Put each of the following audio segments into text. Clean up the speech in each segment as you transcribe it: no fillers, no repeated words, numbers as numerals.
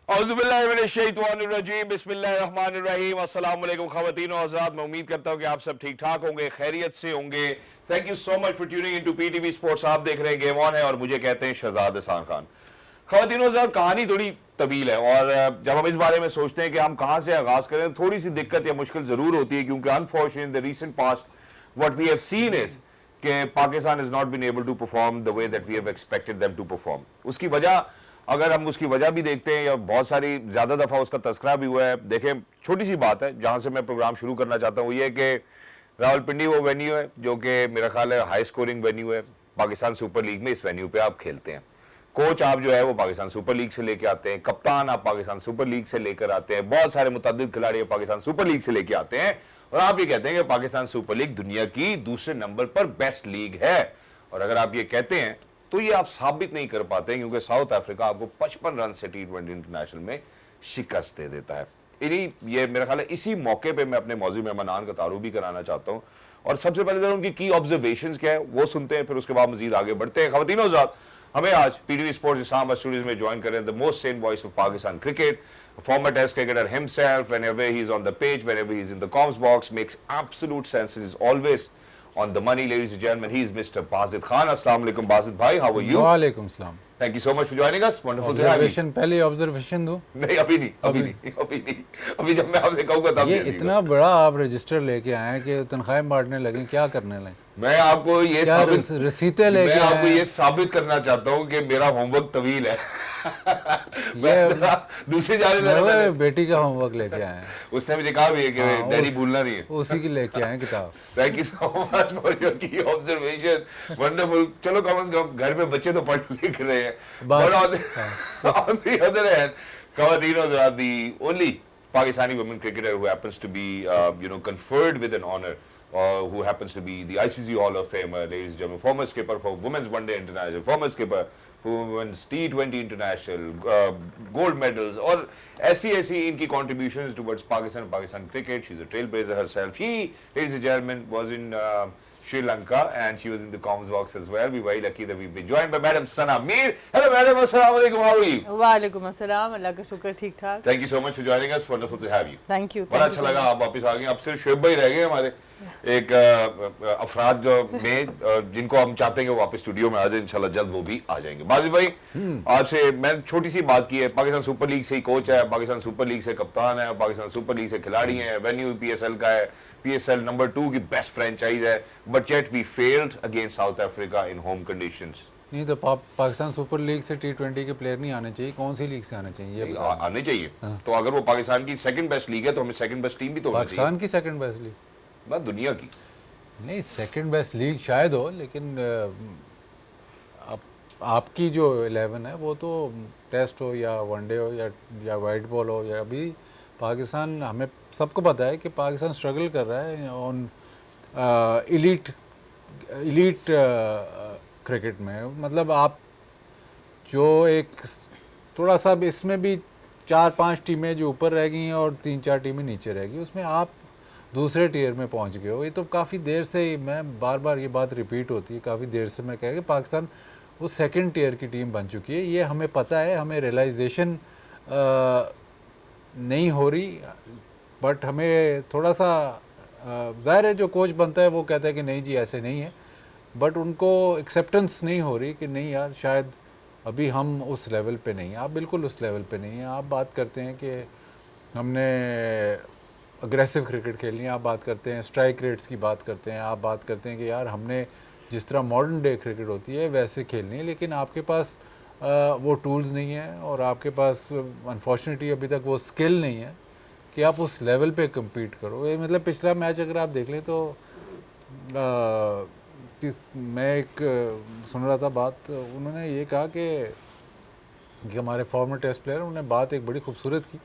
औज़ुबिल्लाहिमिनश्शैतानिर्रजीम बिस्मिल्लाहिर्रहमानिर्रहीम अस्सलाम वालेकुम ख़वातीन और हज़रात। मैं उम्मीद करता हूँ कि आप सब ठीक ठाक होंगे, खैरियत से होंगे। Thank you so much for tuning into PTV sports. आप देख रहे हैं गेम ऑन है और मुझे कहते हैं शहजाद हसन खान। ख़वातीन और हज़रात, कहानी थोड़ी तवील है और जब हम इस बारे में सोचते हैं कि हम कहाँ से आगाज़ करें, थोड़ी सी दिक्कत या मुश्किल ज़रूर होती है, क्योंकि unfortunately in the recent past what we have seen is कि Pakistan is not been able to perform the way that we have expected them to perform. उसकी वजह अगर हम उसकी वजह भी देखते हैं या बहुत सारी ज्यादा दफा उसका तस्करा भी हुआ है। देखें, छोटी सी बात है जहां से मैं प्रोग्राम शुरू करना चाहता हूं, ये कि रावलपिंडी वो वेन्यू है जो कि मेरा ख्याल है हाई स्कोरिंग वेन्यू है पाकिस्तान सुपर लीग में। इस वेन्यू पे आप खेलते हैं, कोच आप जो है वो पाकिस्तान सुपर लीग से लेके आते हैं, कप्तान आप पाकिस्तान सुपर लीग से लेकर आते हैं, बहुत सारे मुतअद्दिद खिलाड़ी पाकिस्तान सुपर लीग से लेके आते हैं और आप ये कहते हैं कि पाकिस्तान सुपर लीग दुनिया की दूसरे नंबर पर बेस्ट लीग है। और अगर आप ये कहते हैं तो ये आप साबित नहीं कर पाते, क्योंकि साउथ अफ्रीका आपको 55 रन से T20 इंटरनेशनल में शिकस्त दे देता है। ये मेरा ख्याल है इसी मौके पे मैं अपने मौजूद मेहमान का तारुफ भी कराना चाहता हूँ। और सबसे पहले जरा उनकी की ऑब्जर्वेशंस क्या है वो सुनते हैं, फिर उसके बाद मजीद आगे बढ़ते हैं। ख़वातीनो ज़ात, हमें आज पीटीवी स्पोर्ट्स इस्लामाबाद स्टूडियोज में ज्वाइन करें the most Sen voice of Pakistan cricket, former test cricketer himself. Whenever he's on the pitch, whenever he's in the comms box, makes absolute sense and is always on the money, ladies and gentlemen. He's Mr. Basit Khan. Assalamu alaikum, Basit bhai. How are you? वालेकुम सलाम। Thank you so much for joining us. Wonderful to have you. Observation, पहले observation दूं? नहीं, अभी नहीं। अभी जब मैं आपसे कहूँगा तब ये दे दीजिएगा। इतना बड़ा आप रजिस्टर लेके आए हैं कि तनख्वाहें बांटने लगे, क्या करने लगे? मैं आपको ये क्या रसीतें लेके मैं आपको आए ये हैं? साबित करना चाहता हूँ कि मेरा होमवर्क तवील है। दूसरी ये बेटी का होमवर्क लेके आए हैं। उसने मुझे कहा भी है कि डैडी भूलना नहीं है। उसी की लेके आए हैं किताब। Thank you so much for your key observation. Wonderful. चलो कम से कम घर में बच्चे तो पढ़ लिख रहे हैं। But on the other hand, Khawateen Azad, the only Pakistani women cricketer who happens to be, conferred with an honor, who happens to be the ICC Hall of Famer, ladies and gentlemen, former skipper for Women's One Day International, former skipper for Women's T20 International, gold medals, और ऐसी इनकी contributions towards Pakistan cricket. She's a trailblazer herself. She, ladies and gentlemen, was in Sri Lanka and she was in the comms box as well. We're very lucky that we've been joined by Madam Sana Mir. Hello, Madam. Assalamu alaikum. How are you? वालेकुम अस्सलाम, अल्लाह का शुक्र, ठीक ठाक। Thank you so much for joining us. Wonderful to have you. Thank you. बड़ा अच्छा लगा आप वापस आ गए। अब सिर्फ शुएब भाई रह गए हमारे एक अफराद जो में जिनको हम चाहते हैं कि वो वापस स्टूडियो में आ जाए। इंशाल्लाह जल्द वो भी आ जाएंगे। बाजी भाई, आपसे मैं छोटी सी बात की है, पाकिस्तान सुपर लीग से ही कोच है, पाकिस्तान सुपर लीग से कप्तान है, पाकिस्तान सुपर लीग से खिलाड़ी हैं, वेन्यू PSL का है, PSL नंबर 2 की बेस्ट फ्रेंचाइज है, but yet we failed against South Africa in home conditions. नहीं तो पाकिस्तान सुपर लीग से T20 के प्लेयर नहीं आने चाहिए, कौन सी लीग से आने चाहिए ये आने चाहिए। तो अगर वो पाकिस्तान की सेकंड बेस्ट लीग है तो हमें सेकंड बेस्ट टीम भी तो होनी चाहिए। पाकिस्तान की सेकंड बेस्ट लीग ना दुनिया की। नहीं, सेकंड बेस्ट लीग शायद हो, लेकिन आपकी जो 11 है वो तो टेस्ट हो या वनडे हो या वाइट बॉल हो, या अभी पाकिस्तान, हमें सबको पता है कि पाकिस्तान स्ट्रगल कर रहा है ऑन इलीट क्रिकेट में। मतलब आप जो एक थोड़ा सा इसमें भी 4-5 टीमें जो ऊपर रह गई हैं और 3-4 टीमें नीचे रह गई, उसमें आप दूसरे टियर में पहुंच गए हो। ये तो काफ़ी देर से मैं बार बार ये बात रिपीट होती है, काफ़ी देर से मैं कह कि पाकिस्तान वो सेकंड टियर की टीम बन चुकी है। ये हमें पता है, हमें रियलाइजेशन नहीं हो रही, बट हमें थोड़ा सा ज़ाहिर है जो कोच बनता है वो कहता है कि नहीं जी ऐसे नहीं है, बट उनको एक्सेप्टेंस नहीं हो रही कि नहीं यार शायद अभी हम उस लेवल पे नहीं हैं। आप बिल्कुल उस लेवल पे नहीं हैं। आप बात करते हैं कि हमने अग्रेसिव क्रिकेट खेलनी है, आप बात करते हैं स्ट्राइक रेट्स की बात करते हैं, आप बात करते हैं कि यार हमने जिस तरह मॉडर्न डे क्रिकेट होती है वैसे खेलनी है, लेकिन आपके पास वो टूल्स नहीं है और आपके पास अनफॉर्चुनेटली अभी तक वो स्किल नहीं है कि आप उस लेवल पे compete करो। ये मतलब पिछला मैच अगर आप देख लें तो मैं एक सुन रहा था बात, उन्होंने ये कहा कि हमारे फॉर्मर टेस्ट प्लेयर, उन्होंने बात एक बड़ी खूबसूरत की।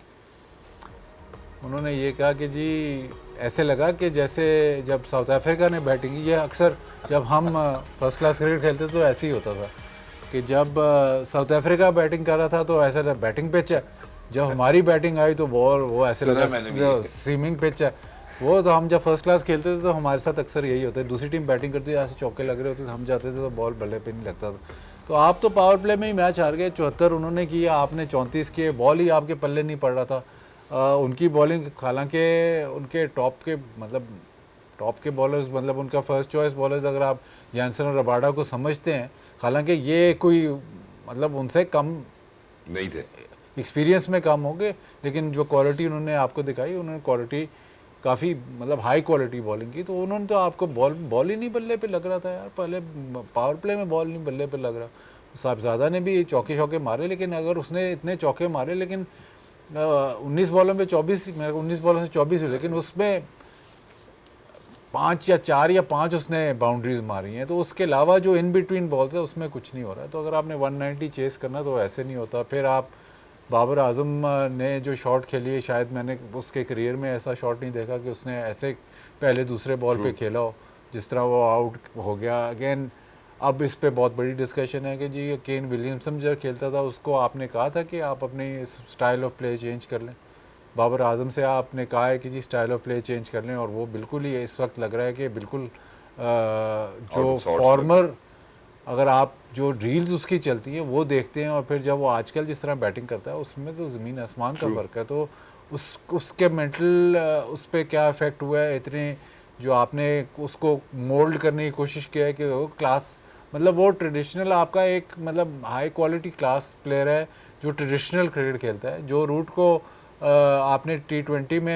उन्होंने ये कहा कि जी ऐसे लगा कि जैसे जब साउथ अफ्रीका ने बैटिंग की, ये अक्सर जब हम फर्स्ट क्लास क्रिकेट खेलते तो ऐसे ही होता था कि जब साउथ अफ्रीका बैटिंग कर रहा था तो ऐसा था बैटिंग पिच है, जब हमारी बैटिंग आई तो बॉल वो ऐसे लगा स्विमिंग पिच है। वो तो हम जब फर्स्ट क्लास खेलते थे तो हमारे साथ अक्सर यही होता है, दूसरी टीम बैटिंग करती थी, ऐसे चौके लग रहे होते थे, हम जाते थे तो बॉल बल्ले पे नहीं लगता था। तो आप तो पावर प्ले में ही मैच हार गए। 74 उन्होंने किया, आपने 34 किए, बॉल ही आपके पल्ले नहीं पड़ रहा था। उनकी बॉलिंग, हालांकि उनके टॉप के बॉलर्स, मतलब उनका फर्स्ट चॉइस बॉलर्स, अगर आप जैनसन और रबाडा को समझते हैं, हालांकि ये कोई मतलब उनसे कम नहीं थे, एक्सपीरियंस में कम होंगे, लेकिन जो क्वालिटी उन्होंने आपको दिखाई, उन्होंने क्वालिटी काफ़ी मतलब हाई क्वालिटी बॉलिंग की। तो उन्होंने तो आपको बॉल ही नहीं बल्ले पे लग रहा था यार, पहले पावर प्ले में बॉल नहीं बल्ले पे लग रहा। साहबजादा ने भी चौके मारे, लेकिन अगर उसने इतने चौके मारे, लेकिन 19 बॉलों में 24, मेरे को 19 बॉलों से 24 हुई, लेकिन उसमें 4 या 5 उसने बाउंड्रीज मारी हैं। तो उसके अलावा जो इन बिटवीन बॉल्स है उसमें कुछ नहीं हो रहा है। तो अगर आपने 190 चेस करना तो ऐसे नहीं होता। फिर आप बाबर आजम ने जो शॉट खेली है, शायद मैंने उसके करियर में ऐसा शॉट नहीं देखा कि उसने ऐसे पहले दूसरे बॉल पे खेला हो जिस तरह वो आउट हो गया। अगेन अब इस पे बहुत बड़ी डिस्कशन है कि जी केन विलियमसन जब खेलता था उसको आपने कहा था कि आप अपनी स्टाइल ऑफ प्ले चेंज कर लें। बाबर आजम से आपने कहा है कि जी स्टाइल ऑफ प्ले चेंज कर लें, और वो बिल्कुल ही इस वक्त लग रहा है कि बिल्कुल जो फॉर्मर, अगर आप जो रील्स उसकी चलती हैं वो देखते हैं और फिर जब वो आजकल जिस तरह बैटिंग करता है उसमें तो ज़मीन आसमान का फ़र्क है। तो उसके मेंटल उस पर क्या इफ़ेक्ट हुआ है, इतने जो आपने उसको मोल्ड करने की कोशिश किया है कि वो क्लास, मतलब वो ट्रेडिशनल आपका एक मतलब हाई क्वालिटी क्लास प्लेयर है जो ट्रेडिशनल क्रिकेट खेलता है। जो रूट को आपने T20 में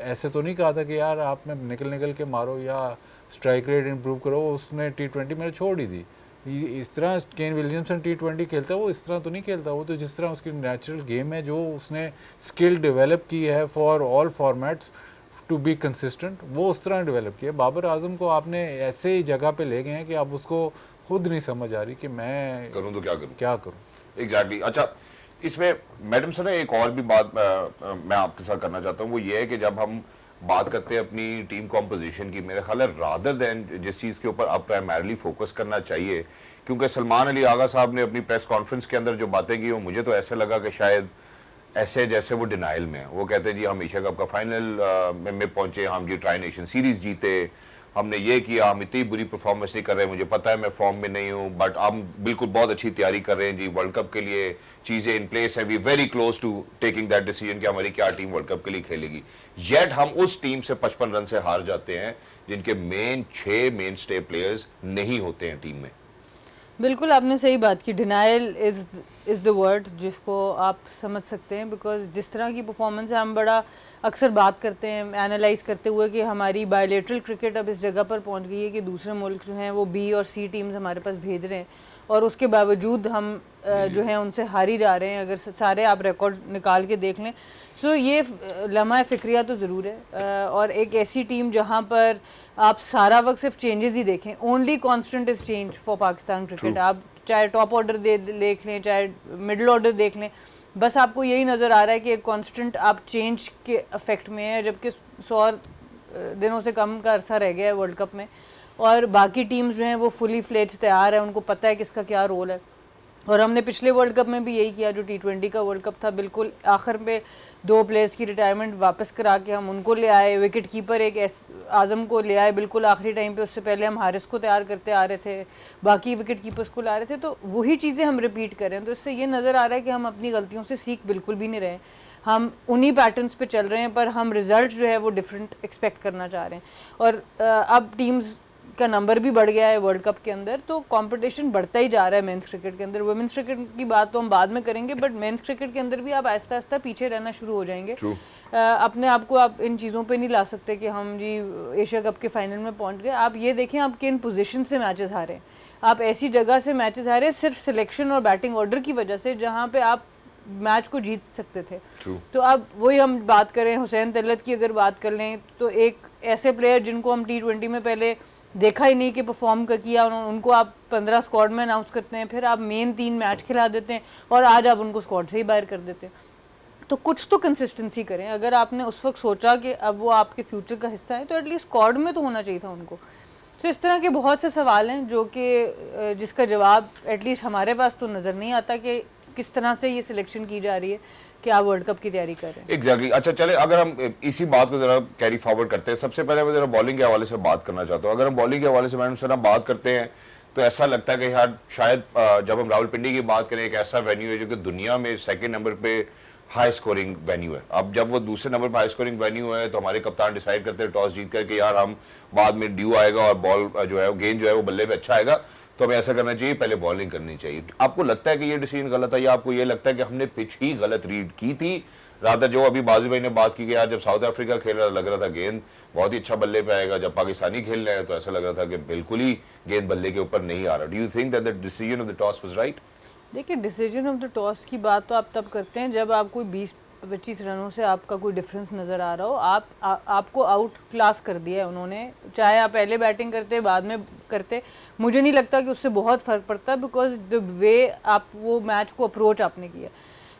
ऐसे तो नहीं कहा था कि यार आप में निकल के मारो या स्ट्राइक रेट इम्प्रूव करो, उसने T20 में छोड़ ही दी। इस तरह केन विलियमसन T20 खेलता है, वो इस तरह तो नहीं खेलता। वो तो जिस तरह उसकी नेचुरल गेम है, जो उसने स्किल डेवलप की है for all formats to be consistent, वो उस तरह डेवलप किया। बाबर आजम को आपने ऐसे ही जगह पे ले गए हैं कि अब उसको खुद नहीं समझ आ रही कि मैं करूं तो क्या करूं। एग्जैक्टली। अच्छा, इसमें मैडम सर एक और भी बात मैं आपके साथ करना चाहता हूँ, वो ये है कि जब हम बात करते हैं अपनी टीम कॉम्पोजिशन की, मेरा ख्याल है रादर देन जिस चीज़ के ऊपर अब प्राइमरली फोकस करना चाहिए, क्योंकि सलमान अली आगा साहब ने अपनी प्रेस कॉन्फ्रेंस के अंदर जो बातें की, वो मुझे तो ऐसे लगा कि शायद ऐसे जैसे वो डिनाइल में है। वो कहते हैं जी हम एशिया कप का फाइनल में पहुंचे, हम जी ट्राई नेशन सीरीज जीते, हमने ये किया, हम इतनी बुरी परफॉर्मेंस नहीं कर रहे, मुझे पता है मैं फॉर्म में नहीं हूँ, बट हम बिल्कुल बहुत अच्छी तैयारी कर रहे हैं जी, वर्ल्ड कप के लिए चीज़ें इन प्लेस है, we very close to taking that decision कि हमारी क्या टीम वर्ल्ड कप के लिए खेलेगी। येट हम उस टीम से 55 रन से हार जाते हैं जिनके मेन 6 मेन स्टे प्लेयर्स नहीं होते हैं टीम में। बिल्कुल आपने सही बात की, डिनाइल इज़ द वर्ड जिसको आप समझ सकते हैं। बिकॉज जिस तरह की परफॉर्मेंस है, हम बड़ा अक्सर बात करते हैं एनालाइज करते हुए कि हमारी बायलेटरल क्रिकेट अब इस जगह पर पहुंच गई है कि दूसरे मुल्क जो हैं वो बी और सी टीम्स हमारे पास भेज रहे हैं, और उसके बावजूद हम जो हैं उनसे हार ही जा रहे हैं। अगर सारे आप रिकॉर्ड निकाल के देख लें, सो ये लम्हा फ़िक्रिया तो ज़रूर है। और एक ऐसी टीम जहाँ पर आप सारा वक्त सिर्फ चेंजेस ही देखें, only constant is change for Pakistan cricket. आप चाहे टॉप ऑर्डर देख लें, चाहे मिडिल ऑर्डर देख लें, बस आपको यही नज़र आ रहा है कि एक कांस्टेंट आप चेंज के अफेक्ट में है, जबकि 100 दिनों से कम का अरसा रह गया है वर्ल्ड कप में, और बाकी टीम्स जो हैं वो फुली फ्लेज तैयार है, उनको पता है किसका क्या रोल है। और हमने पिछले वर्ल्ड कप में भी यही किया, जो T20 का वर्ल्ड कप था, बिल्कुल आखिर में 2 प्लेयर्स की रिटायरमेंट वापस करा के हम उनको ले आए। विकेट कीपर एक आजम को ले आए बिल्कुल आखिरी टाइम पे, उससे पहले हम हारिस को तैयार करते आ रहे थे, बाकी विकेट कीपर्स को ला रहे थे। तो वही चीज़ें हम रिपीट कर रहे हैं। तो इससे ये नज़र आ रहा है कि हम अपनी गलतियों से सीख बिल्कुल भी नहीं रहे, हम उन्हीं पैटर्न्स पे चल रहे हैं, पर हम रिजल्ट जो है वो डिफरेंट एक्सपेक्ट करना चाह रहे हैं। और अब टीम्स का नंबर भी बढ़ गया है वर्ल्ड कप के अंदर, तो कंपटीशन बढ़ता ही जा रहा है मेंस क्रिकेट के अंदर। वुमेन्स क्रिकेट की बात तो हम बाद में करेंगे, बट मेंस क्रिकेट के अंदर भी आप आहिस्ता आहिस्ता पीछे रहना शुरू हो जाएंगे। अपने आप को आप इन चीज़ों पे नहीं ला सकते कि हम जी एशिया कप के फाइनल में पहुंच गए। आप ये देखें आप किन पोजीशन से मैचेस हारे हैं, आप ऐसी जगह से मैचेस हारे हैं सिर्फ सिलेक्शन और बैटिंग ऑर्डर की वजह से, जहाँ पे आप मैच को जीत सकते थे। तो अब वही हम बात करें, हुसैन तलत की अगर बात कर लें, तो एक ऐसे प्लेयर जिनको हम T20 में पहले देखा ही नहीं कि परफॉर्म किया, उनको आप 15 स्क्वाड में अनाउंस करते हैं, फिर आप मेन 3 मैच खिला देते हैं और आज आप उनको स्क्वाड से ही बाहर कर देते हैं। तो कुछ तो कंसिस्टेंसी करें। अगर आपने उस वक्त सोचा कि अब वो आपके फ्यूचर का हिस्सा है, तो एटलीस्ट स्क्वाड में तो होना चाहिए था उनको। तो इस तरह के बहुत से सवाल हैं जो कि जिसका जवाब एटलीस्ट हमारे पास तो नज़र नहीं आता कि किस तरह से ये सिलेक्शन की जा रही है कि आप वर्ल्ड कप की तैयारी कर रहे हैं। एग्जैक्टली। अच्छा चले, अगर हम इसी बात को जरा कैरी फॉरवर्ड करते हैं, सबसे पहले मैं जरा बॉलिंग के हवाले से बात करना चाहता हूँ। अगर हम बॉलिंग के हवाले से मैडम सर बात करते हैं, तो ऐसा लगता है कि यार शायद जब हम रावलपिंडी की बात करें, एक ऐसा वेन्यू है जो कि दुनिया में सेकंड नंबर पे हाई स्कोरिंग वेन्यू है। अब जब वो दूसरे नंबर पर हाई स्कोरिंग वेन्यू है तो हमारे कप्तान डिसाइड करते हैं टॉस जीत करके यार हम बाद में ड्यू आएगा और बॉल जो है गेंद जो है वो बल्ले पे अच्छा आएगा, तो हमें ऐसा करना चाहिए, पहले बॉलिंग करनी चाहिए। आपको लगता है कि ये डिसीजन गलत है, या आपको ये लगता है कि हमने पिच ही गलत रीड की थी? रादर जो अभी बाजी भाई ने बात की कि यार जब साउथ अफ्रीका खेल रहा लग रहा था गेंद बहुत ही अच्छा बल्ले पे आएगा, जब पाकिस्तानी खेल रहे हैं तो ऐसा लग रहा था कि बिल्कुल ही गेंद बल्ले के ऊपर नहीं आ रहा। Do you think that the decision of the toss was right? देखिए, डिसीजन ऑफ द टॉस की बात तो आप तब करते हैं जब आप कोई 20-25 रनों से आपका कोई डिफरेंस नज़र आ रहा हो। आपको आउट क्लास कर दिया है उन्होंने, चाहे आप पहले बैटिंग करते बाद में करते, मुझे नहीं लगता कि उससे बहुत फ़र्क पड़ता, बिकॉज द वे आप वो मैच को अप्रोच आपने किया।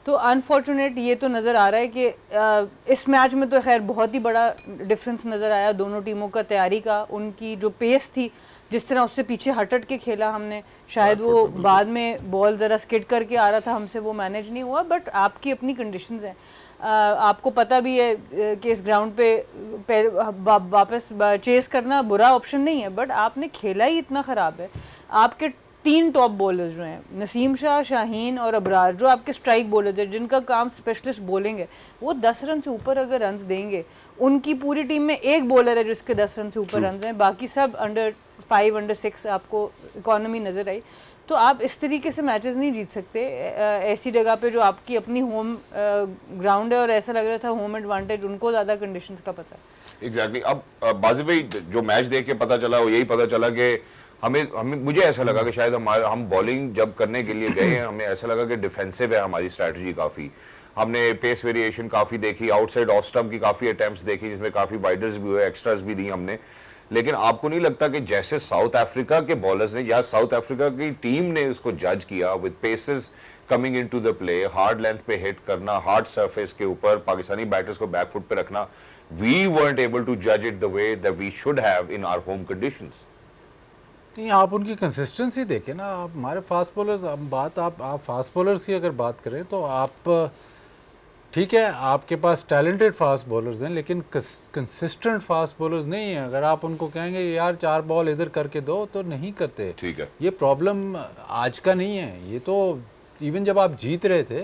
तो अनफॉर्चुनेट ये तो नज़र आ रहा है कि इस मैच में तो खैर बहुत ही बड़ा डिफरेंस नज़र आया दोनों टीमों का, तैयारी का, उनकी जो पेस थी, जिस तरह उससे पीछे हट के खेला हमने, शायद वो बाद में बॉल ज़रा स्किड करके आ रहा था हमसे, वो मैनेज नहीं हुआ। बट आपकी अपनी कंडीशंस हैं, आपको पता भी है कि इस ग्राउंड पे वापस चेस करना बुरा ऑप्शन नहीं है, बट आपने खेला ही इतना ख़राब है। आपके 3 टॉप बॉलर्स जो हैं, नसीम शाह, शाहीन और अबरार, जो आपके स्ट्राइक बॉलर्स हैं, जिनका काम स्पेशलिस्ट बॉलिंग है, वो 10 रन से ऊपर अगर रन्स देंगे, उनकी पूरी टीम में एक बॉलर है जिसके 10 रन से ऊपर रन्स हैं, बाकी सब अंडर 5, अंडर 6 आपको इकॉनमी नज़र आई। तो आप इस तरीके से मैचेस नहीं जीत सकते ऐसी जगह पे जो आपकी अपनी होम ग्राउंड है, और ऐसा लग रहा था होम एडवांटेज उनको ज़्यादा कंडीशंस का पता है। एग्जैक्टली। अब बाजी भाई जो मैच देख के पता चला वो यही पता चला कि हमें मुझे ऐसा लगा कि शायद हम बॉलिंग जब करने के लिए गए हैं, हमें ऐसा लगा कि डिफेंसिव है हमारी स्ट्रैटेजी काफ़ी। हमने पेस वेरिएशन काफ़ी देखी, आउटसाइड ऑफ स्टंप की काफ़ी अटेम्प्ट्स देखी जिसमें काफ़ी वाइडर्स भी हुए, एक्स्ट्रास भी दी हमने। लेकिन आपको नहीं लगता कि जैसे साउथ अफ्रीका के बॉलर्स ने या साउथ अफ्रीका की टीम ने उसको जज किया with paces coming into the play, hard length पे हिट करना, हार्ड सरफेस के ऊपर पाकिस्तानी बैटर्स को बैक फुट पे रखना, we weren't able to judge it the way that we should have in our home conditions? नहीं, आप उनकी कंसिस्टेंसी देखें ना। आप हमारे फास्ट बॉलर्स, आप फास्ट बॉलर्स की अगर बात करें तो आप ठीक है, आपके पास टैलेंटेड फास्ट बॉलर्स हैं, लेकिन कंसिस्टेंट फास्ट बॉलर्स नहीं हैं। अगर आप उनको कहेंगे यार 4 बॉल इधर करके दो, तो नहीं करते। ठीक है, ये प्रॉब्लम आज का नहीं है, ये तो इवन जब आप जीत रहे थे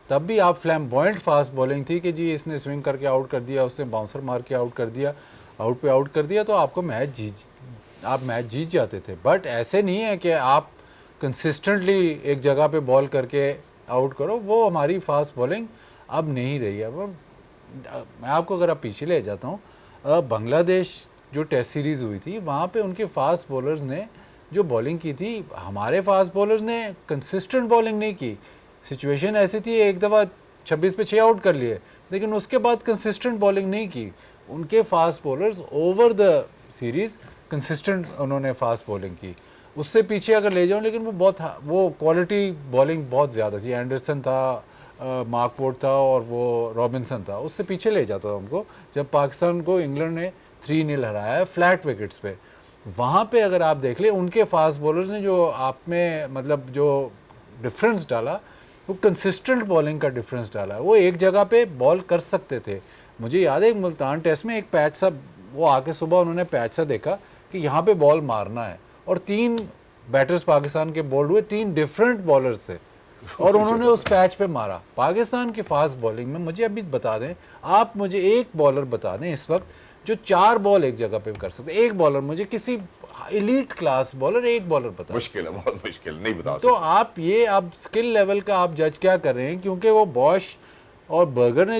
तब भी आप फ्लैम्बॉयंट फास्ट बॉलिंग थी कि जी इसने स्विंग करके आउट कर दिया, उसने बाउंसर मार के आउट कर दिया, आउट पे आउट कर दिया, तो आपको आप मैच जीत जाते थे। बट ऐसे नहीं है कि आप कंसिस्टेंटली एक जगह पे बॉल करके आउट करो, वो हमारी फास्ट बॉलिंग अब नहीं रही है। मैं आपको अगर आप पीछे ले जाता हूँ, बांग्लादेश जो टेस्ट सीरीज़ हुई थी वहाँ पे उनके फास्ट बॉलर्स ने जो बॉलिंग की थी, हमारे फास्ट बॉलर्स ने कंसिस्टेंट बॉलिंग नहीं की। सिचुएशन ऐसी थी, एक दफ़ा 26 पे 6 आउट कर लिए, लेकिन उसके बाद कंसिस्टेंट बॉलिंग नहीं की। उनके fast bowlers over the series consistent उन्होंने फास्ट बॉलिंग की। उससे पीछे अगर ले जाऊँ, लेकिन वो क्वालिटी बॉलिंग बहुत ज़्यादा थी। एंडरसन था, मार्क वुड था और वो रॉबिन्सन था, उससे पीछे ले जाता था हमको। जब पाकिस्तान को इंग्लैंड ने 3-0 हराया है फ्लैट विकेट्स पे, वहाँ पे अगर आप देख लें उनके फास्ट बॉलर्स ने जो आप में मतलब जो डिफरेंस डाला, वो कंसिस्टेंट बॉलिंग का डिफरेंस डाला। वो एक जगह पे बॉल कर सकते थे। मुझे याद है मुल्तान टेस्ट में एक पैच सा, वो आके सुबह उन्होंने पैच सा देखा कि यहाँ पे बॉल मारना है, और 3 बैटर्स पाकिस्तान के बोल्ड हुए, 3 डिफरेंट बॉलर्स थे, और उन्होंने उस पैच पे मारा। पाकिस्तान की फास्ट बॉलिंग में मुझे अभी बता दें, आप मुझे एक बॉलर बता दें इस वक्त जो 4 बॉल एक जगह पे कर सकते। एक बॉलर, मुझे किसी एलीट क्लास बॉलर एक बॉलर बता। मुश्किल है, बहुत मुश्किल, नहीं बता तो आप ये अब स्किल लेवल का आप जज क्या कर रहे हैं? क्योंकि वो बॉश और बर्गर ने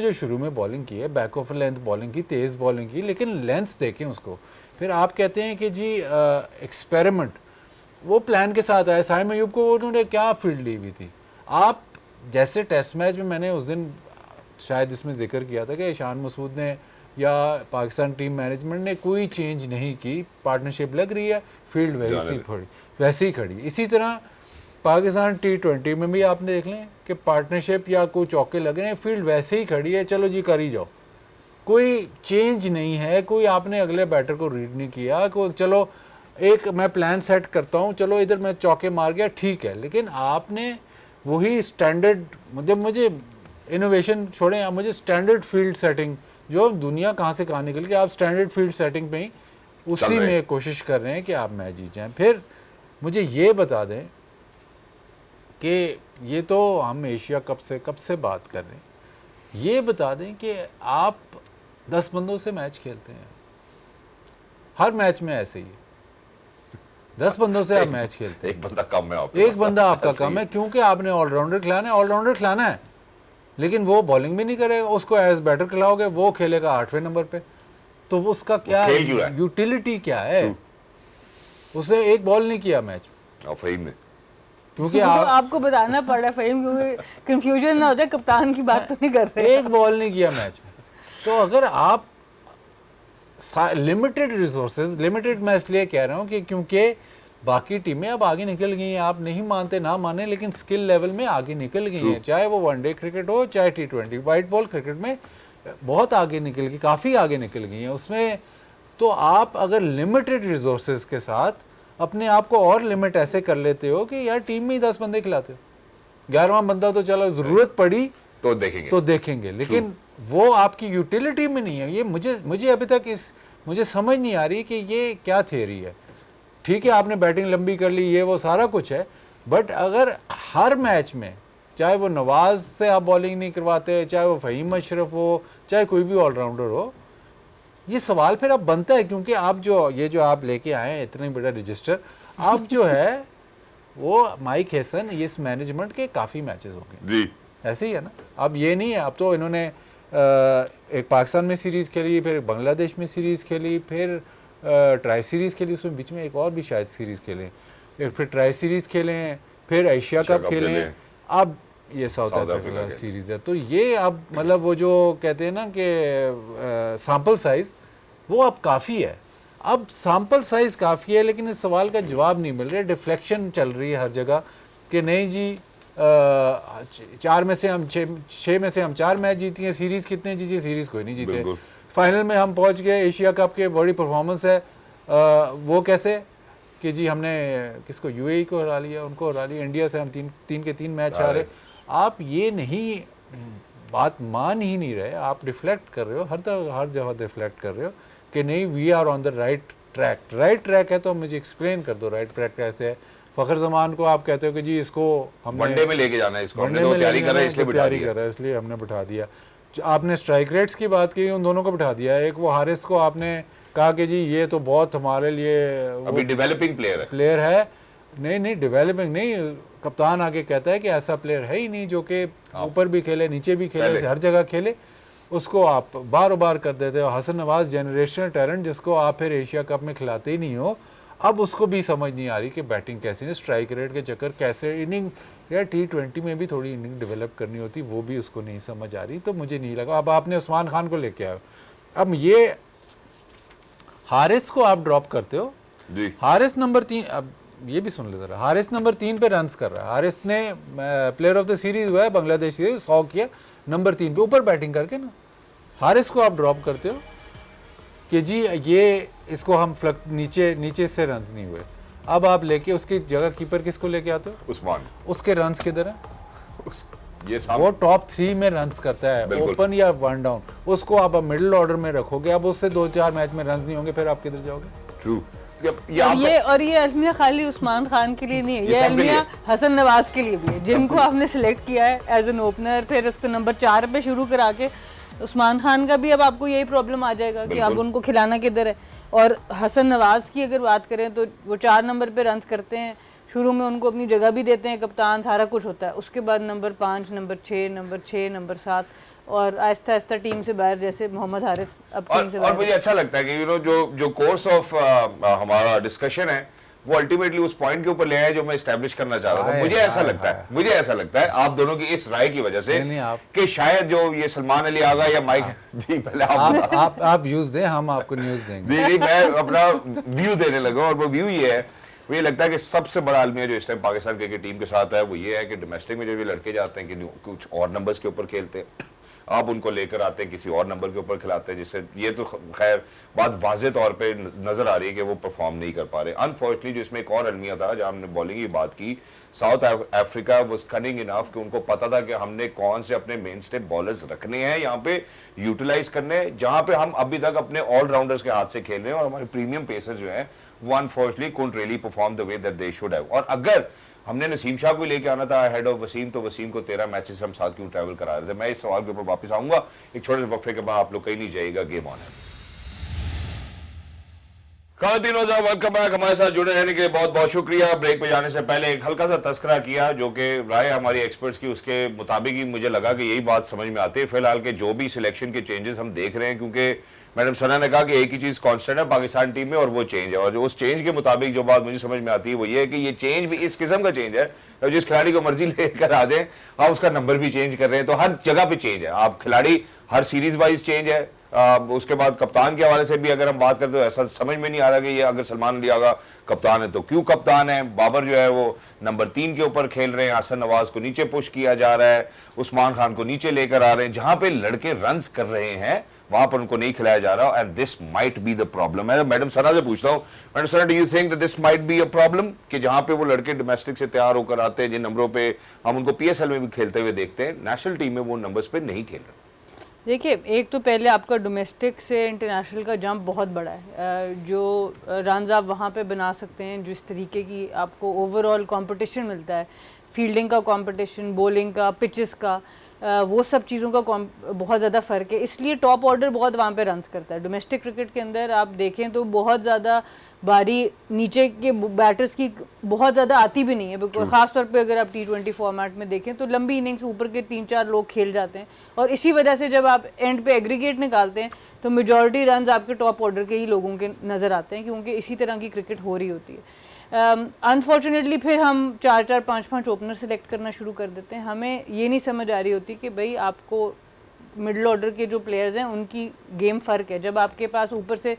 जो शुरू में बॉलिंग की है, बैक ऑफ लेंथ बॉलिंग की, तेज़ बॉलिंग की, लेकिन लेंथ देखें उसको। फिर आप कहते हैं कि जी एक्सपेरिमेंट, वो प्लान के साथ आया। साइम अयूब को उन्होंने क्या फील्ड ली हुई थी? आप जैसे टेस्ट मैच में मैंने उस दिन शायद इसमें जिक्र किया था कि ईशान मसूद ने या पाकिस्तान टीम मैनेजमेंट ने कोई चेंज नहीं की, पार्टनरशिप लग रही है, फील्ड वैसे ही खड़ी। इसी तरह पाकिस्तान T20 में भी आपने देख लें कि पार्टनरशिप या कोई चौके लग रहे हैं, फील्ड वैसे ही खड़ी है, चलो जी कर ही जाओ, कोई चेंज नहीं है, कोई आपने अगले बैटर को रीड नहीं किया, कोई चलो एक मैं प्लान सेट करता हूँ, चलो इधर मैं चौके मार गया, ठीक है। लेकिन आपने वही स्टैंडर्ड, मुझे इनोवेशन छोड़ें, आप मुझे स्टैंडर्ड फील्ड सेटिंग, जो दुनिया कहाँ से कहाँ निकल के, आप स्टैंडर्ड फील्ड सेटिंग पे ही उसी रहे में कोशिश कर रहे हैं कि आप मैच जीत जाएं। फिर मुझे ये बता दें कि ये तो हम एशिया कप से कब से बात कर रहे हैं, ये बता दें कि आप 10 बंदों से मैच खेलते हैं, हर मैच में ऐसे ही है, 10 बंदों से आप मैच खेलते हैं, एक बंदा कम है आपके एक पास। बंदा आपका ऐसे कम ही। है, क्योंकि आपने ऑलराउंडर खिलाना है, ऑलराउंडर खिलाना है, लेकिन वो बॉलिंग भी नहीं करेगा, उसको एज बैटर खिलाओगे, वो खेलेगा 8वें नंबर पे, तो वो उसका क्या खेल क्यों रहा है? यूटिलिटी क्या है? उसने एक बॉल नहीं किया मैच में, और फहीम ने क्योंकि तो आपको बताना पड़ रहा है फहीम, क्योंकि कंफ्यूजन ना हो जाए, कप्तान की बात तो नहीं कर रहे। एक बॉल नहीं किया मैच में। तो अगर आप लिमिटेड रिसोर्सेज, लिमिटेड मैं इसलिए कह रहा हूँ कि क्योंकि बाकी टीमें अब आगे निकल गई हैं, आप नहीं मानते ना माने, लेकिन स्किल लेवल में आगे निकल गई हैं, चाहे वो वनडे क्रिकेट हो चाहे T20, वाइट बॉल क्रिकेट में बहुत आगे निकल गई, काफ़ी आगे निकल गई हैं उसमें। तो आप अगर लिमिटेड रिसोर्सेज के साथ अपने आप को और लिमिट ऐसे कर लेते हो कि यार टीम में ही 10 बंदे खिलाते हो, 11वां बंदा तो चलो ज़रूरत पड़ी तो देखेंगे, लेकिन वो आपकी यूटिलिटी में नहीं है। ये मुझे अभी तक मुझे समझ नहीं आ रही कि ये क्या थ्योरी है। ठीक है, आपने बैटिंग लंबी कर ली, ये वो सारा कुछ है, बट अगर हर मैच में चाहे वो नवाज से आप बॉलिंग नहीं करवाते, चाहे वो फ़हीम अशरफ हो, चाहे कोई भी ऑलराउंडर हो, ये सवाल फिर अब बनता है, क्योंकि आप जो आप लेके आए हैं इतना बड़ा रजिस्टर, आप जो है वो माइक हैसन, इस मैनेजमेंट के काफ़ी मैचेस हो गए जी, ऐसे ही है ना। अब ये नहीं है, अब तो इन्होंने एक पाकिस्तान में सीरीज़ खेली, फिर बांग्लादेश में सीरीज़ खेली, फिर ट्राई सीरीज़ खेली, उसमें बीच में एक और भी शायद सीरीज़ खेले, फिर ट्राई सीरीज़ खेलें, फिर एशिया कप खेलें, अब ये साउथ अफ्रीका सीरीज़ है। तो ये अब मतलब वो जो कहते हैं ना कि सैम्पल साइज़ वो अब काफ़ी है, अब सैम्पल साइज़ काफ़ी है, लेकिन इस सवाल का जवाब नहीं मिल रहा। डिफ्लेक्शन चल रही है हर जगह कि नहीं जी 4 में से हम 6 में से हम 4 मैच जीती हैं, सीरीज़ कितने जीती है? सीरीज़ कोई नहीं जीते, फाइनल में हम पहुंच गए, एशिया कप के बड़ी परफॉर्मेंस है, वो कैसे कि जी हमने किसको UAE को हरा लिया, उनको हरा लिया, इंडिया से हम तीन के 3 मैच हारे। आप ये नहीं बात मान ही नहीं रहे, आप रिफ्लेक्ट कर रहे हो, हर जगह रिफ्लेक्ट कर रहे हो कि नहीं we are on the right track. Right track है तो मुझे एक्सप्लेन कर दो राइट ट्रैक कैसे है। फ़खर जमान को आप कहते हो कि जी इसको हमने वनडे में लेके जाना है, इसको हमने तो तैयारी कर रहे हैं इसलिए हमने बिठा दिया। आपने स्ट्राइक रेट्स की बात की, उन दोनों को बिठा दिया। एक वो हारिस को आपने कहा कि जी ये तो बहुत हमारे लिए अभी डेवलपिंग प्लेयर है। नहीं डेवलपिंग नहीं, कप्तान आके कहता है कि ऐसा प्लेयर है ही नहीं जो कि ऊपर भी खेले नीचे भी खेले, हर जगह खेले, उसको आप बार बार कर देते हो। हसन नवाज जनरेशनल टैलेंट जिसको आप फिर एशिया कप में खिलाते ही नहीं हो, अब उसको भी समझ नहीं आ रही कि बैटिंग कैसे है, स्ट्राइक रेट के चक्कर कैसे, इनिंग यार T20 में भी थोड़ी इनिंग डेवलप करनी होती, वो भी उसको नहीं समझ आ रही। तो मुझे नहीं लगा। अब आपने उस्मान खान को लेके आए, अब ये हारिस को आप ड्रॉप करते हो जी। हारिस नंबर 3, अब ये भी सुन लेते रहा, हारिस नंबर 3 पे रन्स कर रहा है। हारिस ने प्लेयर ऑफ द सीरीज हुआ है बांग्लादेश सीरीज, 100 किया, नंबर 3 पे ऊपर बैटिंग करके ना। हारिस को आप ड्रॉप करते हो कि जी ये इसको हम नीचे से रन्स नहीं हुए, अब आप लेके उसकी जगह कीपर किसको लेके आते हो? उस्मान। उसके रन्स किधर है? ये वो टॉप 3 में रन्स करता है, ओपन या वन डाउन, उसको आप मिडिल ऑर्डर में रखोगे, अब उससे 2-4 मैच में रन्स नहीं होंगे, फिर आप किधर जाओगे? ट्रू। और ये अलमिया खाली उस्मान खान के लिए नहीं है, ये अलमिया हसन नवाज के लिए भी है, जिनको आपने सिलेक्ट किया है एज एन ओपनर, फिर उसको नंबर 4 पे शुरू करा के। उस्मान खान का भी अब आपको यही प्रॉब्लम आ जाएगा कि अब उनको खिलाना किधर है। और हसन नवाज की अगर बात करें तो वो 4 नंबर पे रन्स करते हैं, शुरू में उनको अपनी जगह भी देते हैं, कप्तान सारा कुछ होता है, उसके बाद नंबर 5, नंबर 6, नंबर 7 और आहिस्ता आहिस्ता टीम से बाहर, जैसे मोहम्मद हारिस अब टीम से बाहर। और मुझे अच्छा लगता है कि जो कोर्स ऑफ हमारा डिस्कशन है वो अल्टीमेटली उस पॉइंट के ऊपर ले आए जो मैं एस्टैब्लिश करना चाह रहा था। मुझे ऐसा लगता है आप दोनों की इस राय की वजह से कि शायद जो ये सलमान अली आगा या माइक जी, पहले आप व्यूज दें, हम आपको न्यूज़ देंगे। नहीं, मैं अपना व्यू देने लगा, और वो व्यू ये है, मुझे लगता है कि सबसे बड़ा अलमिया जो इस टाइम पाकिस्तान क्रिकेट टीम के साथ है वो ये है कि डोमेस्टिक में जो भी लड़के जाते हैं कि कुछ और नंबर्स के ऊपर खेलते हैं, आप उनको लेकर आते हैं किसी और नंबर के ऊपर खिलाते हैं, जिससे ये तो खैर बात वाज़ेह तौर पे नजर आ रही है कि वो परफॉर्म नहीं कर पा रहे। अनफॉर्चुनेटली जो इसमें एक और अलमिया था जहां हमने बॉलिंग की बात की, south Africa was cunning enough कि उनको पता था कि हमने कौन से अपने मेन स्टेप बॉलर्स रखने हैं यहाँ पे, यूटिलाइज करने हैं, जहां पे हम अभी तक अपने ऑलराउंडर्स के हाथ से खेल रहे हैं और हमारे प्रीमियम पेसर जो हैं वो unfortunately couldn't really perform the way that they should have. और अगर हमने नसीम शाह को लेके आना था हेड ऑफ वसीम, तो वसीम को 13 मैचेस हम साथ क्यों ट्रैवल करा रहे थे। मैं इस सवाल के ऊपर वापस आऊंगा एक छोटे से वक्फे के बाद, आप लोग कहीं नहीं जाइएगा, गेम ऑन है। ख़वातीन वेलकम बैक, हमारे साथ जुड़े रहने के लिए बहुत बहुत शुक्रिया। ब्रेक पे जाने से पहले एक हल्का सा तस्करा किया जो कि राय हमारी एक्सपर्ट्स की, उसके मुताबिक ही मुझे लगा कि यही बात समझ में आती है फिलहाल के जो भी सिलेक्शन के चेंजेस हम देख रहे हैं, क्योंकि मैडम सना ने कहा कि एक ही चीज कांस्टेंट है पाकिस्तान टीम में और वो चेंज है, और जो उस चेंज के मुताबिक जो बात मुझे समझ में आती है वो ये है कि ये चेंज भी इस किस्म का चेंज है जिस खिलाड़ी को मर्जी लेकर आ जाए, आप उसका नंबर भी चेंज कर रहे हैं, तो हर जगह पे चेंज है। आप खिलाड़ी हर सीरीज वाइज चेंज है। उसके बाद कप्तान के हवाले से भी अगर हम बात करते तो ऐसा समझ में नहीं आ रहा कि ये अगर सलमान अली आगा कप्तान है तो क्यों कप्तान है। बाबर जो है वो नंबर 3 के ऊपर खेल रहे हैं, हसन नवाज को नीचे पुश किया जा रहा है, उस्मान खान को नीचे लेकर आ रहे हैं, जहां पे लड़के रन्स कर रहे हैं वहां पर उनको नहीं खिलाया जा रहा, and this might be the problem. मैं मैडम सना से पूछता हूं, madam Sana, do you think that this might be a problem कि जहां पे वो लड़के डोमेस्टिक से तैयार होकर आते हैं, जिन नंबरों पे हम उनको पीएसएल में भी खेलते हुए देखते हैं, नेशनल टीम में वो नंबर्स पे नहीं खेल रहे। देखिए, एक तो पहले आपका डोमेस्टिक से इंटरनेशनल का जंप बहुत बड़ा है। जो रन्स आप वहाँ पे बना सकते हैं, जिस तरीके की आपको ओवरऑल कंपटीशन मिलता है, फील्डिंग का कंपटीशन, बॉलिंग का, पिचेस का, वो सब चीज़ों का बहुत ज़्यादा फ़र्क है। इसलिए टॉप ऑर्डर बहुत वहाँ पे रन्स करता है। डोमेस्टिक क्रिकेट के अंदर आप देखें तो बहुत ज़्यादा बारी नीचे के बैटर्स की बहुत ज़्यादा आती भी नहीं है, बिकॉज ख़ासतौर पे अगर आप T20 फॉर्मेट में देखें तो लंबी इनिंग्स ऊपर के 3-4 लोग खेल जाते हैं, और इसी वजह से जब आप एंड पे एग्रीगेट निकालते हैं तो मेजॉरिटी रन्स आपके टॉप ऑर्डर के ही लोगों के नज़र आते हैं, क्योंकि इसी तरह की क्रिकेट हो रही होती है। अनफॉर्चुनेटली फिर हम 4-4, 5-5 ओपनर सेलेक्ट करना शुरू कर देते हैं। हमें ये नहीं समझ आ रही होती कि भाई आपको मिडिल ऑर्डर के जो प्लेयर्स हैं उनकी गेम फ़र्क है। जब आपके पास ऊपर से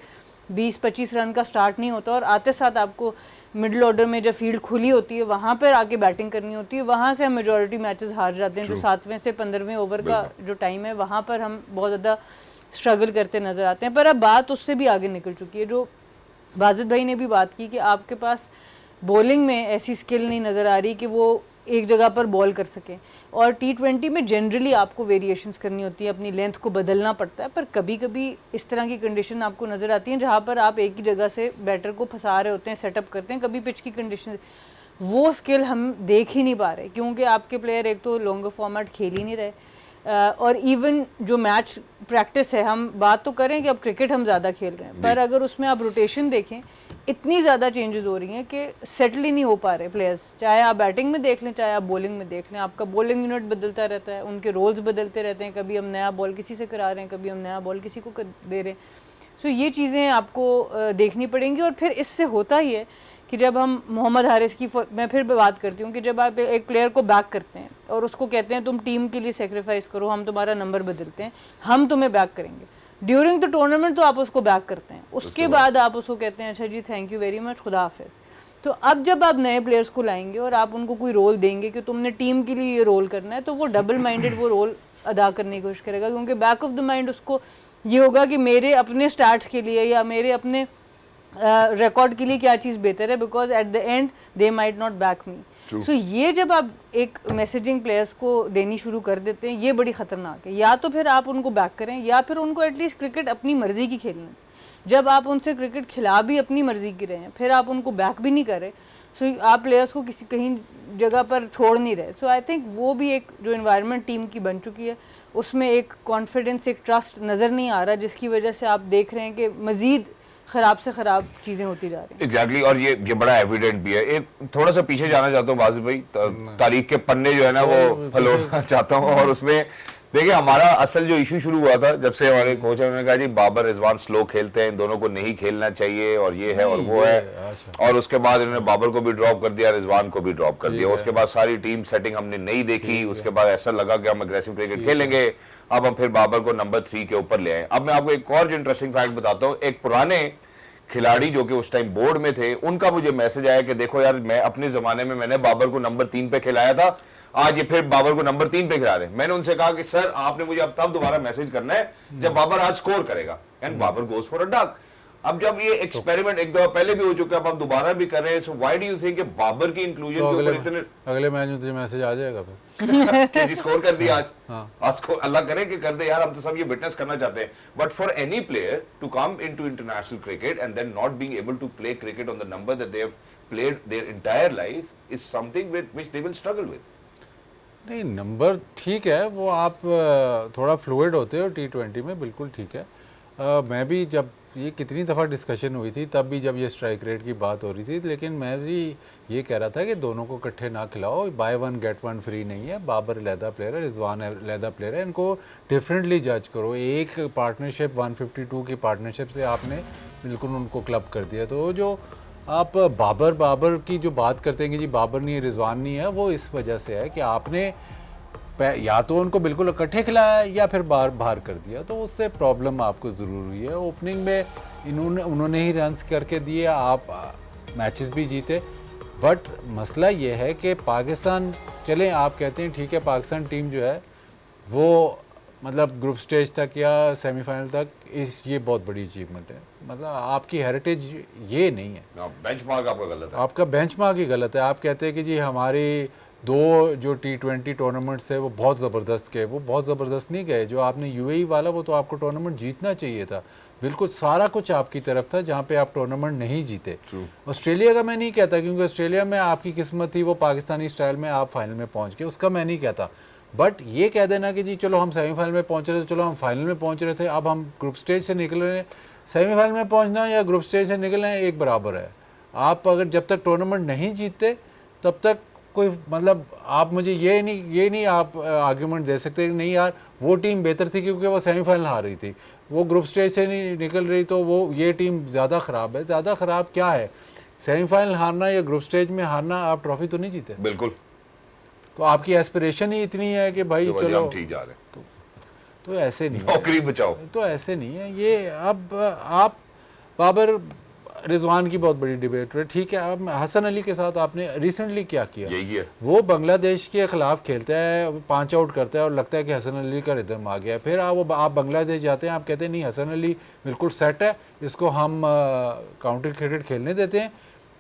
20-25 रन का स्टार्ट नहीं होता और आते साथ आपको मिडिल ऑर्डर में जब फील्ड खुली होती है वहाँ पर आके बैटिंग करनी होती है, वहाँ से हम मेजॉरिटी मैचेस हार जाते हैं। जो 7वें से 15वें ओवर का जो टाइम है वहाँ पर हम बहुत ज़्यादा स्ट्रगल करते नज़र आते हैं। पर अब बात उससे भी आगे निकल चुकी है। जो वाजिद भाई ने भी बात की कि आपके पास बॉलिंग में ऐसी स्किल नहीं नज़र आ रही कि वो एक जगह पर बॉल कर सकें, और T20 में जनरली आपको वेरिएशंस करनी होती है, अपनी लेंथ को बदलना पड़ता है, पर कभी कभी इस तरह की कंडीशन आपको नज़र आती हैं जहाँ पर आप एक ही जगह से बैटर को फंसा रहे होते हैं, सेटअप करते हैं, कभी पिच की कंडीशन, वो स्किल हम देख ही नहीं पा रहे, क्योंकि आपके प्लेयर एक तो लॉन्गर फॉर्मेट खेल ही नहीं रहे, और इवन जो मैच प्रैक्टिस है, हम बात तो करें कि अब क्रिकेट हम ज़्यादा खेल रहे हैं, पर अगर उसमें आप रोटेशन देखें इतनी ज़्यादा चेंजेस हो रही हैं कि सेटल ही नहीं हो पा रहे प्लेयर्स। चाहे आप बैटिंग में देख लें, चाहे आप बॉलिंग में देख लें, आपका बॉलिंग यूनिट बदलता रहता है, उनके रोल्स बदलते रहते हैं, कभी हम नया बॉल किसी से करा रहे हैं, कभी हम नया बॉल किसी को दे रहे हैं। सो ये चीज़ें आपको देखनी पड़ेंगी। और फिर इससे होता ही है कि जब हम मोहम्मद हारिस की, मैं फिर बात करती हूँ कि जब आप एक प्लेयर को बैक करते हैं और उसको कहते हैं तुम टीम के लिए सेक्रीफाइस करो, हम तुम्हारा नंबर बदलते हैं, हम तुम्हें बैक करेंगे, ड्यूरिंग द टूर्नामेंट तो आप उसको बैक करते हैं, उसके बाद आप उसको कहते हैं अच्छा जी थैंक यू वेरी मच, खुदा हाफिज़। तो अब जब आप नए प्लेयर्स को लाएंगे और आप उनको कोई रोल देंगे कि तुमने टीम के लिए ये रोल करना है, तो वो डबल माइंडेड वो रोल अदा करने की कोशिश करेगा, क्योंकि बैक ऑफ द माइंड उसको ये होगा कि मेरे अपने स्टार्ट्स के लिए या मेरे अपने रिकॉर्ड के लिए क्या चीज़ बेहतर है, because at the end they might not back me. So ये जब आप एक मैसेजिंग प्लेयर्स को देनी शुरू कर देते हैं, ये बड़ी ख़तरनाक है। या तो फिर आप उनको बैक करें या फिर उनको एटलीस्ट क्रिकेट अपनी मर्ज़ी की खेलने। जब आप उनसे क्रिकेट खिला भी अपनी मर्ज़ी की रहे हैं, फिर आप उनको बैक भी नहीं करें, सो आप प्लेयर्स को किसी कहीं जगह पर छोड़ नहीं रहे। सो आई थिंक वो भी एक जो इन्वायरमेंट टीम की बन चुकी है, उसमें एक कॉन्फिडेंस, एक ट्रस्ट नज़र नहीं आ रहा, जिसकी वजह से आप देख रहे हैं कि मज़ीद खराब से खराब चीजें होती जा रही हैं। एग्जैक्टली, और ये बड़ा एविडेंट भी है। एक थोड़ा सा पीछे जाना चाहता हूँ वाजिद भाई, तारीख के पन्ने जो है ना वो फलोना चाहता हूँ, और उसमें देखिए हमारा असल जो इशू शुरू हुआ था जब से हमारे कोच है, उन्होंने कहा जी बाबर रिजवान स्लो खेलते हैं, इन दोनों को नहीं खेलना चाहिए, और ये है और वो है, और उसके बाद इन्होंने बाबर को भी ड्रॉप कर दिया, रिजवान को भी ड्रॉप कर दिया। उसके बाद सारी टीम सेटिंग हमने नहीं देखी, उसके बाद ऐसा लगा कि हम अग्रेसिव क्रिकेट खेलेंगे, अब हम फिर बाबर को नंबर 3 के ऊपर ले आए। अब मैं आपको एक और जो इंटरेस्टिंग फैक्ट बताता हूँ, एक पुराने खिलाड़ी जो कि उस टाइम बोर्ड में थे, उनका मुझे मैसेज आया कि देखो यार, मैं अपने जमाने में मैंने बाबर को नंबर 3 पे खिलाया था, आज ये फिर बाबर को नंबर 3 पे खिला रहे हैं। मैंने उनसे कहा कि सर आपने मुझे अब तब दोबारा मैसेज करना है जब बाबर आज स्कोर करेगा, and Babar goes for a duck. अब जब ये एक्सपेरिमेंट एक दफा पहले भी हो चुका है, अब आप दोबारा भी कर रहे हैं, so why do you think कि बाबर की इंक्लूजन तो के ऊपर इतने अगले मैच में तुझे मैसेज आ जाएगा फिर कि जी स्कोर कर दिया आज। हाँ। आज स्कोर अल्लाह करे कि कर दे यार, हम तो सब ये विटनेस करना चाहते हैं। But for any player to come into international cricket and then not being able to play cricket on the number that they have played their entire life is something with which they will struggle with. नहीं, number ठीक है, वो आप थोड़ा fluid होते हो T20 में, बिल्कुल ठीक है। मैं भी जब ये कितनी दफ़ा डिस्कशन हुई थी तब भी जब ये स्ट्राइक रेट की बात हो रही थी, लेकिन मैं भी ये कह रहा था कि दोनों को इकट्ठे ना खिलाओ, by one get one free नहीं है। बाबर लहदा प्लेयर है, रिजवान लहदा प्लेयर है, इनको डिफरेंटली जज करो। एक पार्टनरशिप 152 की पार्टनरशिप से आपने बिल्कुल उनको क्लब कर दिया। तो जो आप बाबर की जो बात करते हैं कि जी बाबर नहीं है, रिजवान नहीं है, वो इस वजह से है कि आपने या तो उनको बिल्कुल इकट्ठे खिलाया या फिर बाहर कर दिया, तो उससे प्रॉब्लम आपको ज़रूर हुई है। ओपनिंग में उन्होंने ही रन्स करके दिए, आप मैचेस भी जीते। बट मसला ये है कि पाकिस्तान, चलें आप कहते हैं ठीक है, पाकिस्तान टीम जो है वो मतलब ग्रुप स्टेज तक या सेमीफाइनल तक ये बहुत बड़ी अचीवमेंट है। मतलब आपकी हेरिटेज ये नहीं है, बेंचमार्क आपका गलत है, आपका बेंचमार्क ही गलत है। आप कहते हैं कि जी हमारी दो जो T20 टूर्नामेंट्स है वो बहुत ज़बरदस्त गए, वो बहुत ज़बरदस्त नहीं गए। जो आपने UAE वाला, वो तो आपको टूर्नामेंट जीतना चाहिए था, बिल्कुल सारा कुछ आपकी तरफ था, जहाँ पे आप टूर्नामेंट नहीं जीते। ऑस्ट्रेलिया का मैं नहीं कहता, क्योंकि ऑस्ट्रेलिया में आपकी किस्मत थी, वो पाकिस्तानी स्टाइल में आप फाइनल में पहुँच गए, उसका मैं नहीं कहता। बट ये कह देना कि जी चलो हम सेमीफाइनल में पहुँच रहे थे, चलो हम फाइनल में पहुँच रहे थे, अब हम ग्रुप स्टेज से निकल रहे हैं, सेमीफाइनल में पहुँचना या ग्रुप स्टेज से निकलना एक बराबर है। आप अगर जब तक टूर्नामेंट नहीं जीतते तब तक कोई मतलब आप मुझे ये नहीं आप आर्ग्यूमेंट दे सकते कि नहीं यार वो टीम बेहतर थी क्योंकि वो सेमीफाइनल हार रही थी, वो ग्रुप स्टेज से नहीं निकल रही, तो वो ये टीम ज़्यादा ख़राब है। ज़्यादा ख़राब क्या है, सेमीफाइनल हारना या ग्रुप स्टेज में हारना, आप ट्रॉफी तो नहीं जीते। बिल्कुल। तो आपकी एस्पिरेशन ही इतनी है कि भाई चलो हम ठीक जा रहे हैं, तो ऐसे नहीं है, नौकरी बचाओ, तो ऐसे नहीं है ये। अब आप बाबर रिजवान की बहुत बड़ी डिबेट है, ठीक है। अब हसन अली के साथ आपने रिसेंटली क्या किया, यही है, वो बांग्लादेश के खिलाफ खेलता है, 5 आउट करता है और लगता है कि हसन अली का रिदम आ गया। फिर आप बांग्लादेश जाते हैं, आप कहते हैं नहीं हसन अली बिल्कुल सेट है, इसको हम काउंटर क्रिकेट खेलने देते हैं,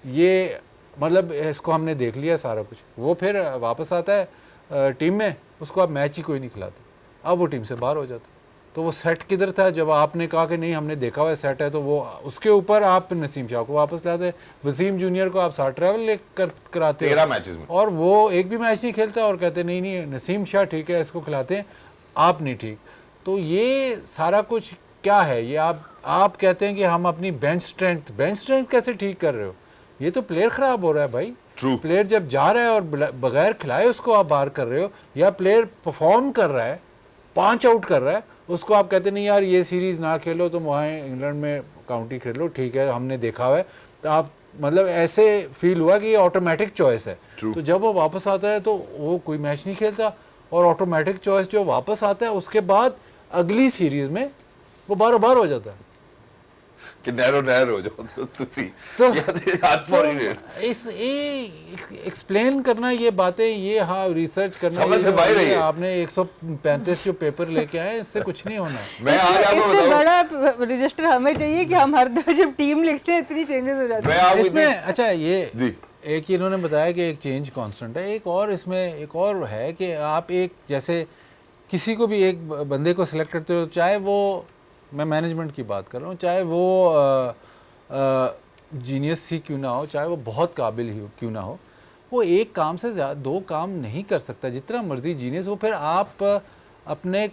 ये मतलब इसको हमने देख लिया सारा कुछ। वो फिर वापस आता है टीम में, उसको आप मैच ही कोई नहीं खिलाते, अब वो टीम से बाहर हो जाता है। तो वो सेट किधर था जब आपने कहा कि नहीं हमने देखा हुआ है सेट है, तो वो उसके ऊपर आप नसीम शाह को वापस लाते, वसीम जूनियर को आप 60 ट्रैवल लेकर कराते 13 मैचेस में, और वो एक भी मैच नहीं खेलता और कहते नहीं नसीम शाह ठीक है इसको खिलाते हैं, आप नहीं ठीक। तो ये सारा कुछ क्या है, ये आप कहते हैं कि हम अपनी बेंच स्ट्रेंथ कैसे ठीक कर रहे हो, ये तो प्लेयर ख़राब हो रहा है भाई। प्लेयर जब जा रहा है और बगैर खिलाए उसको आप बाहर कर रहे हो, या प्लेयर परफॉर्म कर रहा है 5 आउट कर रहा है, उसको आप कहते नहीं यार ये सीरीज़ ना खेलो, तुम वहाँ इंग्लैंड में काउंटी खेलो, ठीक है हमने देखा हुआ है। तो आप मतलब ऐसे फील हुआ कि ये ऑटोमेटिक चॉइस है। तो जब वो वापस आता है तो वो कोई मैच नहीं खेलता, और ऑटोमेटिक चॉइस जो वापस आता है उसके बाद अगली सीरीज़ में वो बार हो जाता है कि नहर हो जाओ तो इस एक्सप्लेन करना ये बातें, ये हाँ रिसर्च करना, समझ से बाहर है ये। आपने 135 जो पेपर लेके आए, इससे कुछ नहीं होना। मैं आज आपको इससे बताऊं, बड़ा रजिस्टर हमें चाहिए कि हम हर दफा जब टीम लिखते हैं इतनी चेंजेस हो जाती है इसमें। अच्छा ये एक इन्होंने बताया कि एक चेंज कांस्टेंट है, एक और इसमें एक और है कि आप एक जैसे किसी को भी एक बंदे को सिलेक्ट करते हो, चाहे वो, मैं मैनेजमेंट की बात कर रहा हूँ, चाहे वो जीनियस ही क्यों ना हो, चाहे वो बहुत काबिल ही क्यों ना हो, वो एक काम से ज़्यादा 2 काम नहीं कर सकता, जितना मर्जी जीनियस हो। फिर आप अपने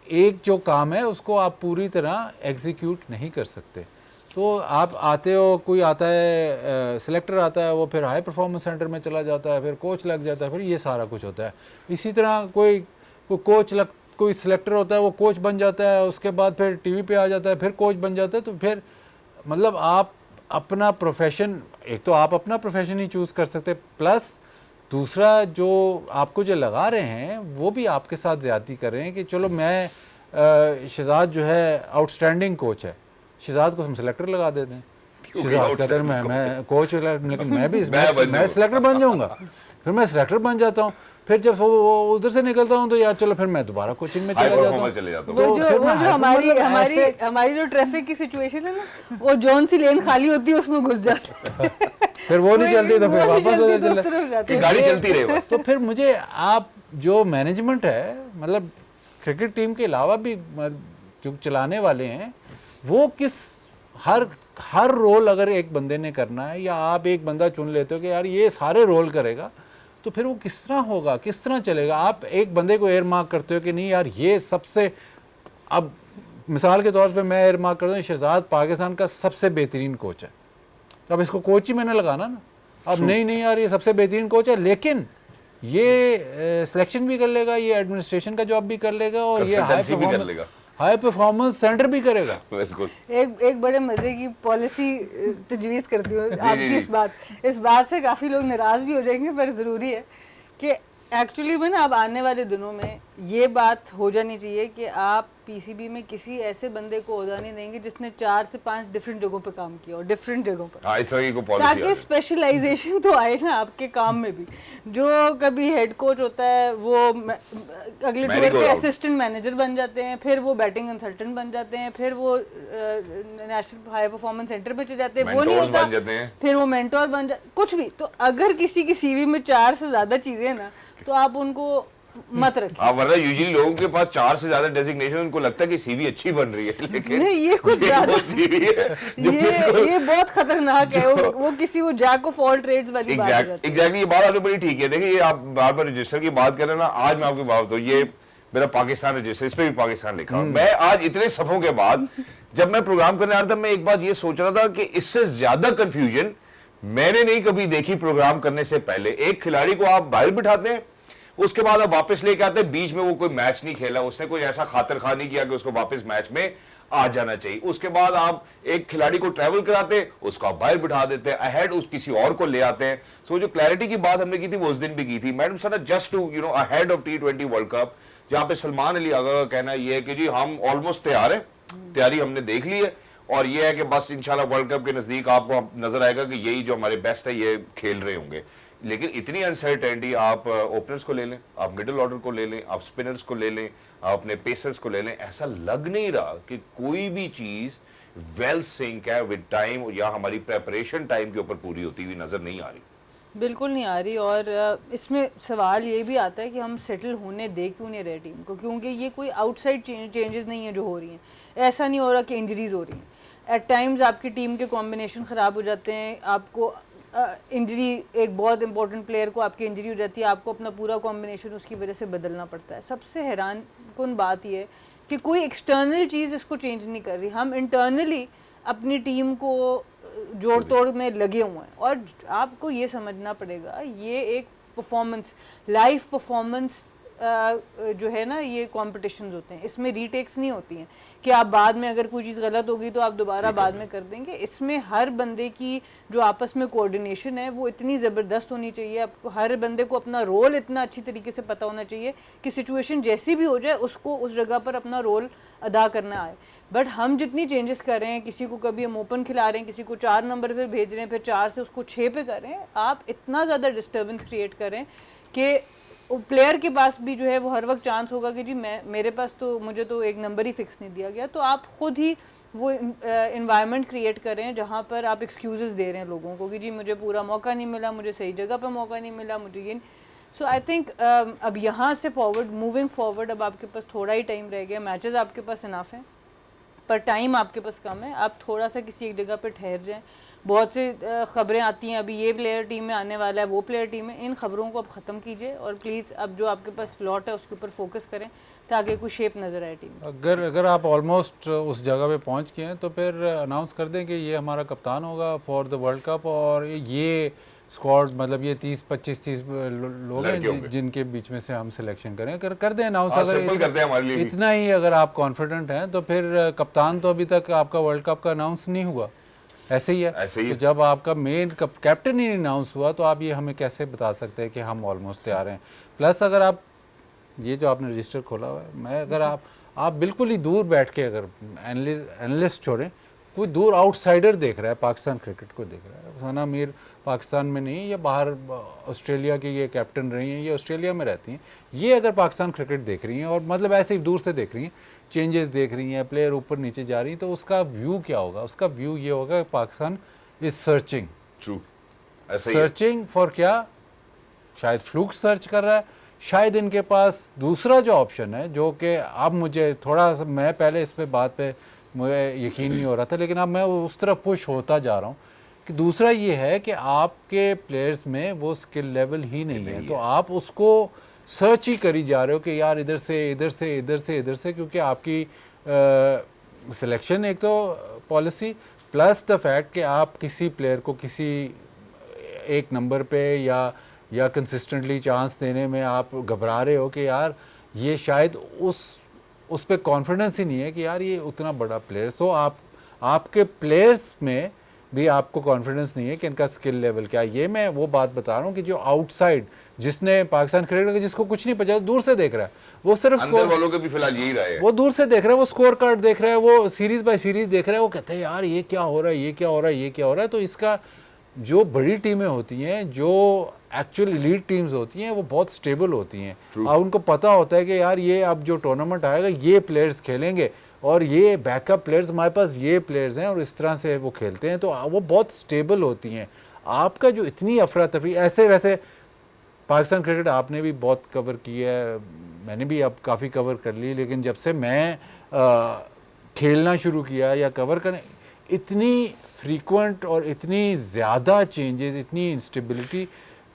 एक जो काम है उसको आप पूरी तरह एग्जीक्यूट नहीं कर सकते। तो आप आते हो, कोई आता है सिलेक्टर आता है, वो फिर हाई परफॉर्मेंस सेंटर में चला जाता है, फिर कोच लग जाता है, फिर ये सारा कुछ होता है। इसी तरह कोई सिलेक्टर होता है, वो कोच बन जाता है, उसके बाद फिर टीवी पे आ जाता है, फिर कोच बन जाता है। तो फिर मतलब आप अपना प्रोफेशन, एक तो आप अपना प्रोफेशन ही चूज़ कर सकते, प्लस दूसरा जो आपको जो लगा रहे हैं वो भी आपके साथ ज़्यादती कर रहे हैं कि चलो मैं शहजाद जो है आउटस्टैंडिंग कोच है, शहजाद को हम सिलेक्टर लगा देते हैं। शहजाद कहते हैं मैं कोच, लेकिन मैं सिलेक्टर बन जाऊँगा, फिर मैं सिलेक्टर बन जाता हूँ, फिर जब वो उधर से निकलता हूँ तो यार चलो फिर मैं दोबारा कोचिंग में हाई चला जाता परफॉर्मर हूँ। चले जाता हूँ। वो तो जो फिर वो मैं जो high हमारी performer हमारी ऐसे- हमारी जो ट्रैफिक की सिचुएशन है ना, वो जौन सी लेन खाली होती है उसमें घुस जाते हैं। फिर वो नहीं चलती तो फिर वो नहीं वापस चलती उधर तो उस चले। तरफ जाते कि हैं। गाड़ी चलती रहे बस। तो फिर मुझे आप जो मैनेजमेंट है, मतलब क्रिकेट टीम के अलावा भी जो चलाने वाले हैं, वो किस हर रोल अगर एक बंदे ने करना है या आप एक बंदा चुन लेते हो कि यार ये सारे रोल करेगा, तो फिर वो किस तरह होगा, किस तरह चलेगा। आप एक बंदे को एयर मार्क करते हो कि नहीं यार ये सबसे, अब मिसाल के तौर पे मैं एयर मार्क करता हूँ शहजाद पाकिस्तान का सबसे बेहतरीन कोच है, तो अब इसको कोच ही मैंने लगाना ना। अब नहीं यार ये सबसे बेहतरीन कोच है, लेकिन ये सिलेक्शन भी कर लेगा, ये एडमिनिस्ट्रेशन का जॉब भी कर लेगा, और ये Consultancy भी कर लेगा। हाई परफॉर्मेंस सेंटर भी करेगा। बिल्कुल। एक बड़े मजे की पॉलिसी तजवीज़ करती हूँ आपकी इस बात से काफ़ी लोग नाराज़ भी हो जाएंगे, पर ज़रूरी है कि एक्चुअली में ना अब आने वाले दिनों में ये बात हो जानी चाहिए कि आप पीसीबी में किसी ऐसे बंदे को ओहदा नहीं देंगे जिसने 4 से 5 डिफरेंट जगहों पे काम किया और डिफरेंट जगहों पर, हाँ, इस तरह की कोई पॉलिसी आ ताकि जाए। स्पेशलाइजेशन तो आए ना आपके काम में भी। जो कभी हेड कोच होता है वो अगले टूर पे असिस्टेंट मैनेजर बन जाते हैं, फिर वो बैटिंग कंसल्टेंट बन जाते हैं, फिर वो नेशनल हाई परफॉर्मेंस सेंटर पे चले जाते हैं, वो नहीं Mentors होता, बन जाते हैं। फिर वो मेंटोर बन जाते, कुछ भी। तो अगर किसी की सीवी में 4 से ज्यादा चीजें हैं ना, तो आप उनको मत रखिए। हाँ, वरना यूजुअली लोगों के पास 4 से ज्यादा डेजिग्नेशन, उनको लगता है कि सीवी अच्छी बन रही है, लेकिन नहीं, ये कुछ ज्यादा वो सीवी है जो ये बहुत खतरनाक है। वो किसी वो जैक ऑफ ऑल ट्रेड्स वाली बात हो जाती है। एग्जैक्टली, ये बात आपने बड़ी ठीक है। देखिए, ये आप बार बार रजिस्टर की बात कर रहे हैं ना, आज मैं आपकी बात बताऊं, ये मेरा पाकिस्तान रजिस्टर, इस पे भी पाकिस्तान लिखा हुआ। मैं आज इतने सफों के बाद जब मैं प्रोग्राम करने आ रहा था, मैं एक बात ये सोच रहा था कि इससे ज्यादा कंफ्यूजन मैंने नहीं कभी देखी प्रोग्राम करने से पहले। एक खिलाड़ी को आप बाहर बिठाते हैं, उसके बाद आप वापस लेके आते हैं, बीच में वो कोई मैच नहीं खेला, उसने कोई ऐसा खातिर खा नहीं किया कि उसको वापस मैच में आ जाना चाहिए। उसके बाद आप एक खिलाड़ी को ट्रैवल कराते हैं, उसको आप बाहर बिठा देते हैं, अहेड किसी और को ले आते हैं। सो जो क्लैरिटी की बात हमने की थी वो उस दिन भी की थी madam sir, just to ahead of T20 world cup, जहां पे सलमान अली आगा का कहना ये है कि जी हम ऑलमोस्ट तैयार है, तैयारी हमने देख ली है, और ये है कि बस इंशाल्लाह वर्ल्ड कप के नजदीक आपको नजर आएगा कि यही जो हमारे बेस्ट है ये खेल रहे होंगे। लेकिन इतनी अनसर्टेनिटी, आप ओपनर्स को ले लें, आप मिडिल ऑर्डर को ले लें, आप स्पिनर्स को ले लें, आप अपने पेसर्स को ले लें, ऐसा लग नहीं रहा कि कोई भी चीज वेल सिंक है विद टाइम या हमारी प्रेपरेशन टाइम के ऊपर पूरी होती हुई नजर नहीं आ रही। बिल्कुल नहीं आ रही। और इसमें सवाल ये भी आता है कि हम सेटल होने दे क्यों नहीं रहे टीम को, क्योंकि ये कोई आउटसाइड चेंजेस नहीं है जो हो रही हैं। ऐसा नहीं हो रहा कि इंजरीज हो रही हैं। एट टाइम्स आपकी टीम के कॉम्बिनेशन ख़राब हो जाते हैं, आपको इंजरी, एक बहुत इंपॉर्टेंट प्लेयर को आपकी इंजरी हो जाती है, आपको अपना पूरा कॉम्बिनेशन उसकी वजह से बदलना पड़ता है। सबसे हैरान कुन बात यह है कि कोई एक्सटर्नल चीज़ इसको चेंज नहीं कर रही, हम इंटरनली अपनी टीम को जोड़ तोड़ में लगे हुए हैं। और आपको ये समझना पड़ेगा, ये एक परफॉर्मेंस, लाइव परफॉर्मेंस जो है ना, ये कॉम्पिटिशन्स होते हैं, इसमें रीटेक्स नहीं होती हैं कि आप बाद में अगर कोई चीज़ गलत होगी तो आप दोबारा बाद में कर देंगे। इसमें हर बंदे की जो आपस में कोऑर्डिनेशन है वो इतनी ज़बरदस्त होनी चाहिए, आपको हर बंदे को अपना रोल इतना अच्छी तरीके से पता होना चाहिए कि सिचुएशन जैसी भी हो जाए उसको उस जगह पर अपना रोल अदा करना आए। बट हम जितनी चेंजेस कर रहे हैं, किसी को कभी हम ओपन खिला रहे हैं, किसी को 4 नंबर पे भेज रहे हैं, फिर 4 से उसको 6 पे कर रहे हैं, आप इतना ज़्यादा डिस्टर्बेंस क्रिएट करें कि प्लेयर के पास भी जो है वो हर वक्त चांस होगा कि जी मेरे पास तो, मुझे तो एक नंबर ही फिक्स नहीं दिया गया। तो आप खुद ही वो इन्वायरमेंट क्रिएट करें जहाँ पर आप एक्सक्यूज़ेस दे रहे हैं लोगों को कि जी मुझे पूरा मौका नहीं मिला, मुझे सही जगह पे मौका नहीं मिला, मुझे ये। सो आई थिंक अब यहाँ से फॉरवर्ड, मूविंग फॉरवर्ड, अब आपके पास थोड़ा ही टाइम रह गया, मैचेस आपके पास इनफ हैं पर टाइम आपके पास कम है। आप थोड़ा सा किसी एक जगह पे ठहर जाएं। बहुत सी ख़बरें आती हैं, अभी ये प्लेयर टीम में आने वाला है, वो प्लेयर टीम में, इन ख़बरों को अब ख़त्म कीजिए और प्लीज़ अब जो आपके पास स्लॉट है उसके ऊपर फोकस करें ताकि कोई शेप नज़र आए टीम। अगर आप ऑलमोस्ट उस जगह पे पहुंच गए हैं तो फिर अनाउंस कर दें कि ये हमारा कप्तान होगा फॉर द वर्ल्ड कप, और ये स्क्वाड, मतलब ये 30-25-30 लोग हैं जिनके बीच में से हम सिलेक्शन करें, कर दें अनाउंस। अगर इतना ही अगर आप कॉन्फिडेंट हैं तो फिर कप्तान तो अभी तक आपका वर्ल्ड कप का अनाउंस नहीं हुआ, ऐसे ही है। तो जब आपका मेन कैप्टन ही अनाउंस हुआ तो आप ये हमें कैसे बता सकते हैं कि हम ऑलमोस्ट तैयार हैं। प्लस अगर आप ये जो आपने रजिस्टर खोला हुआ है, मैं अगर आप बिल्कुल ही दूर बैठ के, अगर एनालिस्ट छोड़ें, कोई दूर आउटसाइडर देख रहा है, पाकिस्तान क्रिकेट को देख रहा है। सना मीर पाकिस्तान में नहीं, ये बाहर ऑस्ट्रेलिया की ये कैप्टन रही हैं, ये ऑस्ट्रेलिया में रहती हैं, ये अगर पाकिस्तान क्रिकेट देख रही हैं और मतलब ऐसे ही दूर से देख रही हैं, चेंजेस देख रही हैं, प्लेयर ऊपर नीचे जा रही हैं, तो उसका व्यू क्या होगा? उसका व्यू ये होगा कि पाकिस्तान इज सर्चिंग, ट्रू, ऐसा ही है। सर्चिंग फॉर क्या? शायद फ्लूक सर्च कर रहा है, शायद इनके पास दूसरा जो ऑप्शन है, जो कि अब मुझे थोड़ा सा, मैं पहले इस पे बात पे मुझे यकीन नहीं हो रहा था, लेकिन अब मैं उस तरफ पुश होता जा रहा हूँ कि दूसरा ये है कि आपके प्लेयर्स में वो स्किल लेवल ही नहीं है, तो आप उसको सर्च ही करी जा रहे हो कि यार इधर से इधर से इधर से इधर से, क्योंकि आपकी सिलेक्शन एक तो पॉलिसी प्लस द फैक्ट कि आप किसी प्लेयर को किसी एक नंबर पे या कंसिस्टेंटली चांस देने में आप घबरा रहे हो कि यार ये शायद उस पे कॉन्फिडेंस ही नहीं है कि यार ये उतना बड़ा प्लेयर, तो आपके प्लेयर्स में भी आपको कॉन्फिडेंस नहीं है कि इनका स्किल लेवल क्या है। ये मैं वो बात बता रहा हूँ कि जो आउटसाइड, जिसने पाकिस्तान क्रिकेट, जिसको कुछ नहीं पता, दूर से देख रहा है, वो सिर्फ अंदर वालों के भी फिलहाल यही रहा है, वो दूर से देख रहा है, वो स्कोर कार्ड देख रहा है, वो सीरीज बाय सीरीज देख रहा है, वो कहते हैं यार ये क्या हो रहा है, ये क्या हो रहा है, ये क्या हो रहा है। तो इसका जो बड़ी टीमें होती हैं, जो एक्चुअल एलीट टीम्स होती हैं, वो बहुत स्टेबल होती हैं और उनको पता होता है कि यार ये अब जो टूर्नामेंट आएगा ये प्लेयर्स खेलेंगे और ये बैकअप प्लेयर्स, हमारे पास ये प्लेयर्स हैं और इस तरह से वो खेलते हैं, तो वो बहुत स्टेबल होती हैं। आपका जो इतनी अफरा तफरी, ऐसे वैसे पाकिस्तान क्रिकेट आपने भी बहुत कवर की है, मैंने भी अब काफ़ी कवर कर ली, लेकिन जब से मैं खेलना शुरू किया या कवर करने, इतनी फ्रीक्वेंट और इतनी ज़्यादा चेंजेस, इतनी इंस्टेबिलिटी,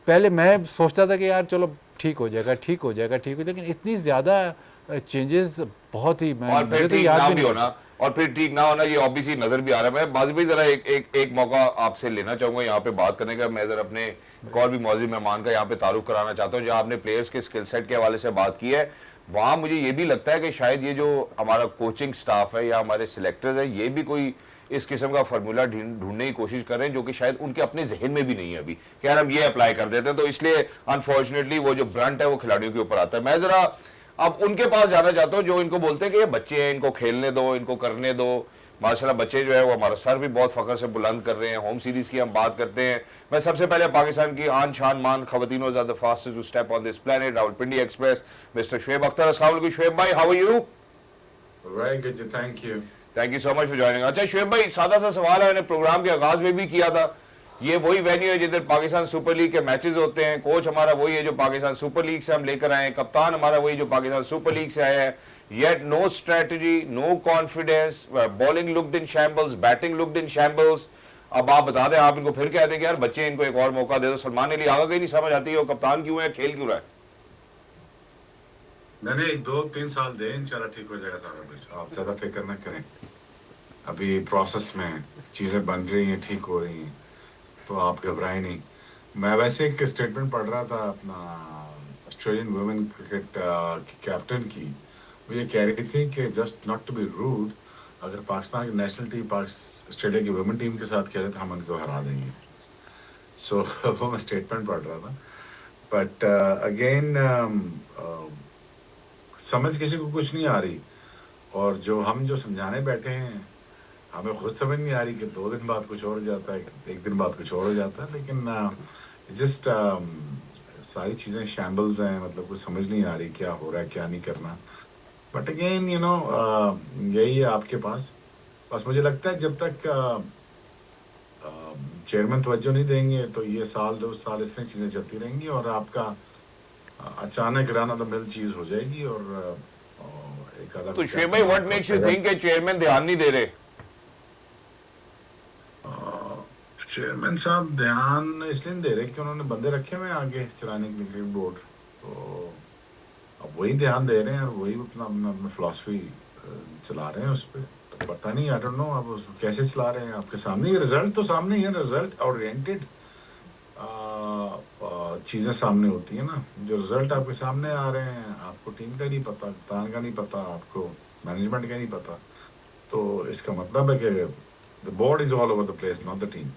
पहले मैं सोचता था कि यार चलो ठीक हो जाएगा, ठीक हो जाएगा, ठीक हो, लेकिन इतनी ज़्यादा चेंजेस बहुत ही, मैं और मुझे फिर तो ठीक याद ना भी भी नहीं होना, और फिर ठीक ना होना, ये ऑब्वियसली नजर भी आ रहा है। मैं बाजी भाई जरा एक मौका आपसे लेना चाहूंगा यहाँ पे बात करने का। मैं जरा अपने एक और भी मौजूद मेहमान का यहाँ पे तारुफ कराना चाहता हूँ। जहाँ आपने प्लेयर्स के स्किल सेट के हवाले से बात की है, वहाँ मुझे ये भी लगता है कि शायद ये जो हमारा कोचिंग स्टाफ है या हमारे सिलेक्टर्स है, ये भी कोई इस किस्म का फार्मूला ढूंढने की कोशिश कर रहे हैं जो कि शायद उनके अपने जहन में भी नहीं है अभी कि यार हम ये अप्लाई कर देते हैं। तो इसलिए अनफॉर्चुनेटली वो जो ब्रंट है वो खिलाड़ियों के ऊपर आता है। मैं जरा अब उनके पास जाना चाहता हूँ जो इनको बोलते हैं कि ये बच्चे हैं, इनको खेलने दो, इनको करने दो। माशाल्लाह बच्चे जो है वो हमारा सर भी बहुत फख्र से बुलंद कर रहे हैं। होम सीरीज की हम बात करते हैं, मैं सबसे पहले पाकिस्तान की आन शान मान खवातीनों ज़्यादा fastest to step on this planet, Rawalpindi Express, mister Shoaib Akhtar. अस्सलाम वालेकुम शुएब भाई, how are you? Very good, thank you. Thank you so much for joining. अच्छा शुएब भाई, सादा सा सवाल है, मैंने प्रोग्राम के आगाज में भी किया था, ये वही वेन्यू है जिधर पाकिस्तान सुपर लीग के मैचेस होते हैं, कोच हमारा वही है जो पाकिस्तान सुपर लीग से हम लेकर आए हैं, कप्तान हमारा वही जो पाकिस्तान सुपर लीग से आया है, yet no strategy, no confidence, bowling looked in shambles, batting looked in shambles. अब आप बता दें, आप इनको फिर कहते हैं कि यार बच्चे, इनको एक और मौका दे दो। सलमान अली आगा कहीं नहीं समझ आती है वो कप्तान क्यों है, खेल क्यों रहा है? मैंने 2-3 साल दे, इंशाल्लाह ठीक हो जाएगा सारा कुछ, आप ज्यादा फिक्र न करें। अभी प्रोसेस में चीजें बन रही हैं, ठीक हो रही हैं, तो आप घबराएं नहीं। मैं वैसे एक स्टेटमेंट पढ़ रहा था अपना ऑस्ट्रेलियन वुमेन क्रिकेट की कैप्टन की, वो ये कह रही थी कि just not to be rude, अगर पाकिस्तान की नेशनल टीम ऑस्ट्रेलिया की वुमेन टीम के साथ खेले तो हम उनको हरा देंगे। सो वो मैं स्टेटमेंट पढ़ रहा था, बट अगेन समझ किसी को कुछ नहीं आ रही, और जो हम जो समझाने बैठे हैं हमें खुद समझ नहीं आ रही कि 2 दिन बाद कुछ और हो जाता है, 1 दिन बाद कुछ और हो जाता है, लेकिन जस्ट सारी चीज़ें शैम्बल्स हैं, मतलब कुछ समझ नहीं आ रही क्या हो रहा है, क्या नहीं करना। बट अगेन यू नो यही है आपके पास, बस मुझे लगता है जब तक चेयरमैन तवज्जो नहीं देंगे तो ये 1-2 साल इस तरह चीज़ें चलती रहेंगी और आपका अचानक राना तो मिल चीज़ हो जाएगी और एक आधा। तो शुएब भाई, व्हाट मेक्स यू थिंक कि चेयरमैन ध्यान नहीं दे रहे? चेयरमैन साहब ध्यान इसलिए नहीं दे रहे कि उन्होंने बंदे रखे हुए आगे चलाने के लिए क्रिकेट बोर्ड, तो अब वही ध्यान दे रहे हैं और वही अपना फिलॉसफी चला रहे हैं उस पर। तो पता नहीं, आई डोंट नो अब कैसे चला रहे हैं। आपके सामने ही रिजल्ट तो सामने ही है, रिजल्ट ओरिएंटेड चीज़ें सामने होती हैं ना। जो रिजल्ट आपके सामने आ रहे हैं, आपको टीम का नहीं पता, कप्तान का नहीं पता, आपको मैनेजमेंट का नहीं पता, तो इसका मतलब है कि the board is all over the place, not the team.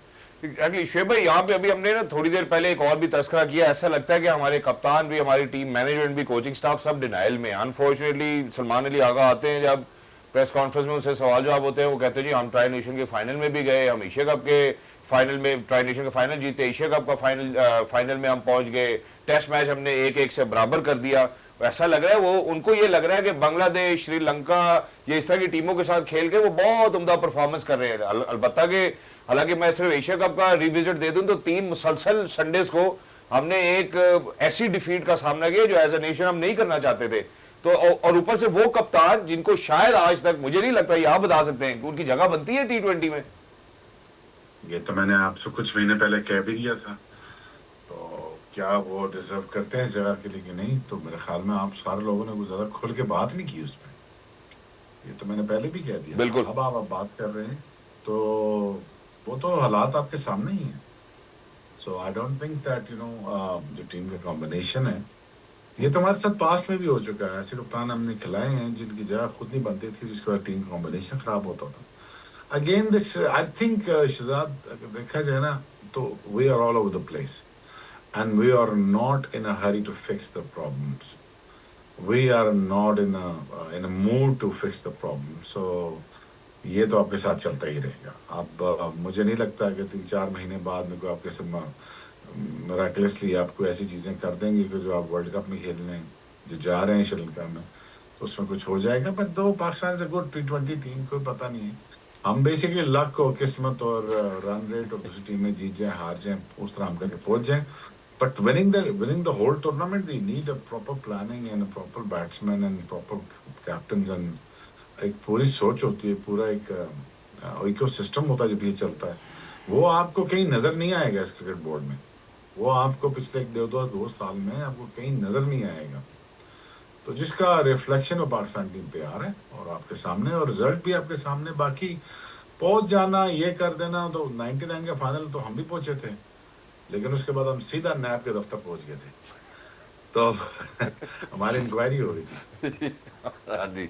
Exactly Shoaib भाई, यहाँ पे अभी हमने ना थोड़ी देर पहले एक और भी तस्करा किया, ऐसा लगता है कि हमारे कप्तान भी, हमारी टीम मैनेजमेंट भी, कोचिंग स्टाफ सब डिनाइल में। अनफॉर्चुनेटली सलमान अली आगा आते हैं जब प्रेस कॉन्फ्रेंस में उनसे सवाल जवाब होते हैं, वो कहते हैं जी हम ट्राई नेशन के फाइनल में भी गए, हम एशिया कप के फाइनल में ट्राई नेशन का फाइनल जीते, एशिया कप का फाइनल में हम पहुंच गए, टेस्ट मैच हमने 1-1 से बराबर कर दिया। ऐसा लग रहा है वो, उनको ये लग रहा है कि बांग्लादेश, श्रीलंका, ये इस तरह की टीमों के साथ खेल के वो बहुत उम्दा परफॉर्मेंस कर रहे हैं। अलबत्ता कि हालांकि मैं सिर्फ एशिया कप का रिविजिट दे दूं तो 3 मुसलसल संडेज को हमने एक ऐसी डिफीट का सामना किया जो एज ए नेशन हम नहीं करना चाहते थे। तो और ऊपर से वो कप्तान जिनको शायद आज तक मुझे नहीं लगता यह बता सकते हैं कि उनकी जगह बनती है T20 में। ये तो मैंने आपसे कुछ महीने पहले कह भी दिया था, तो क्या वो डिजर्व करते हैं इस जगह के लिए कि नहीं, तो मेरे ख्याल में आप सारे लोगों ने कुछ ज्यादा खुल के बात नहीं की उस पर। ये तो मैंने पहले भी कह दिया। बिल्कुल। अब आप बात कर रहे हैं तो वो तो हालात आपके सामने ही हैं। सो आई डोंट थिंक दैट जो टीम का कॉम्बिनेशन है, ये तो हमारे साथ पास्ट में भी हो चुका है। ऐसे कप्तान हमने खिलाए हैं जिनकी जगह खुद नहीं बनती थी, जिसके बाद टीम का कॉम्बिनेशन खराब होता था। Again this I think Shahzad, अगर देखा जाए ना तो we are all over the place and we are not in a hurry to fix the problems, we are not in a mood to fix the problem. So ये तो आपके साथ चलता ही रहेगा। अब मुझे नहीं लगता कि 3-4 महीने बाद में कोई आपके सब मिराकलसली आपको ऐसी चीज़ें कर देंगे कि जो आप वर्ल्ड कप में खेलने जो जा रहे हैं श्रीलंका में, तो उसमें कुछ हो जाएगा। बट दो Pakistan is a good T20 team, कोई पता नहीं है। हम बेसिकली लक और किस्मत और रन रेट और दूसरी टीम में जीत जाए हार जाए उस तरह हम करके पहुंच जाए। But winning the whole tournament we need a proper planning and a proper batsman and proper captains and एक पूरी सोच होती है, पूरा एक इकोसिस्टम होता है जब ये चलता है। वो आपको कहीं नजर नहीं आएगा इस क्रिकेट बोर्ड में, वो आपको पिछले 2 साल में आपको कहीं नजर नहीं आएगा। तो जिसका रिफ्लेक्शन वो पाकिस्तान टीम पे आ रहा है और आपके सामने, और रिजल्ट भी आपके सामने। बाकी पहुंच जाना, ये कर देना, तो 99 का फाइनल तो हम भी पहुंचे थे, लेकिन उसके बाद हम सीधा नैब के दफ्तर पहुंच गए थे, तो हमारी इंक्वायरी हो रही थी। हाँ जी,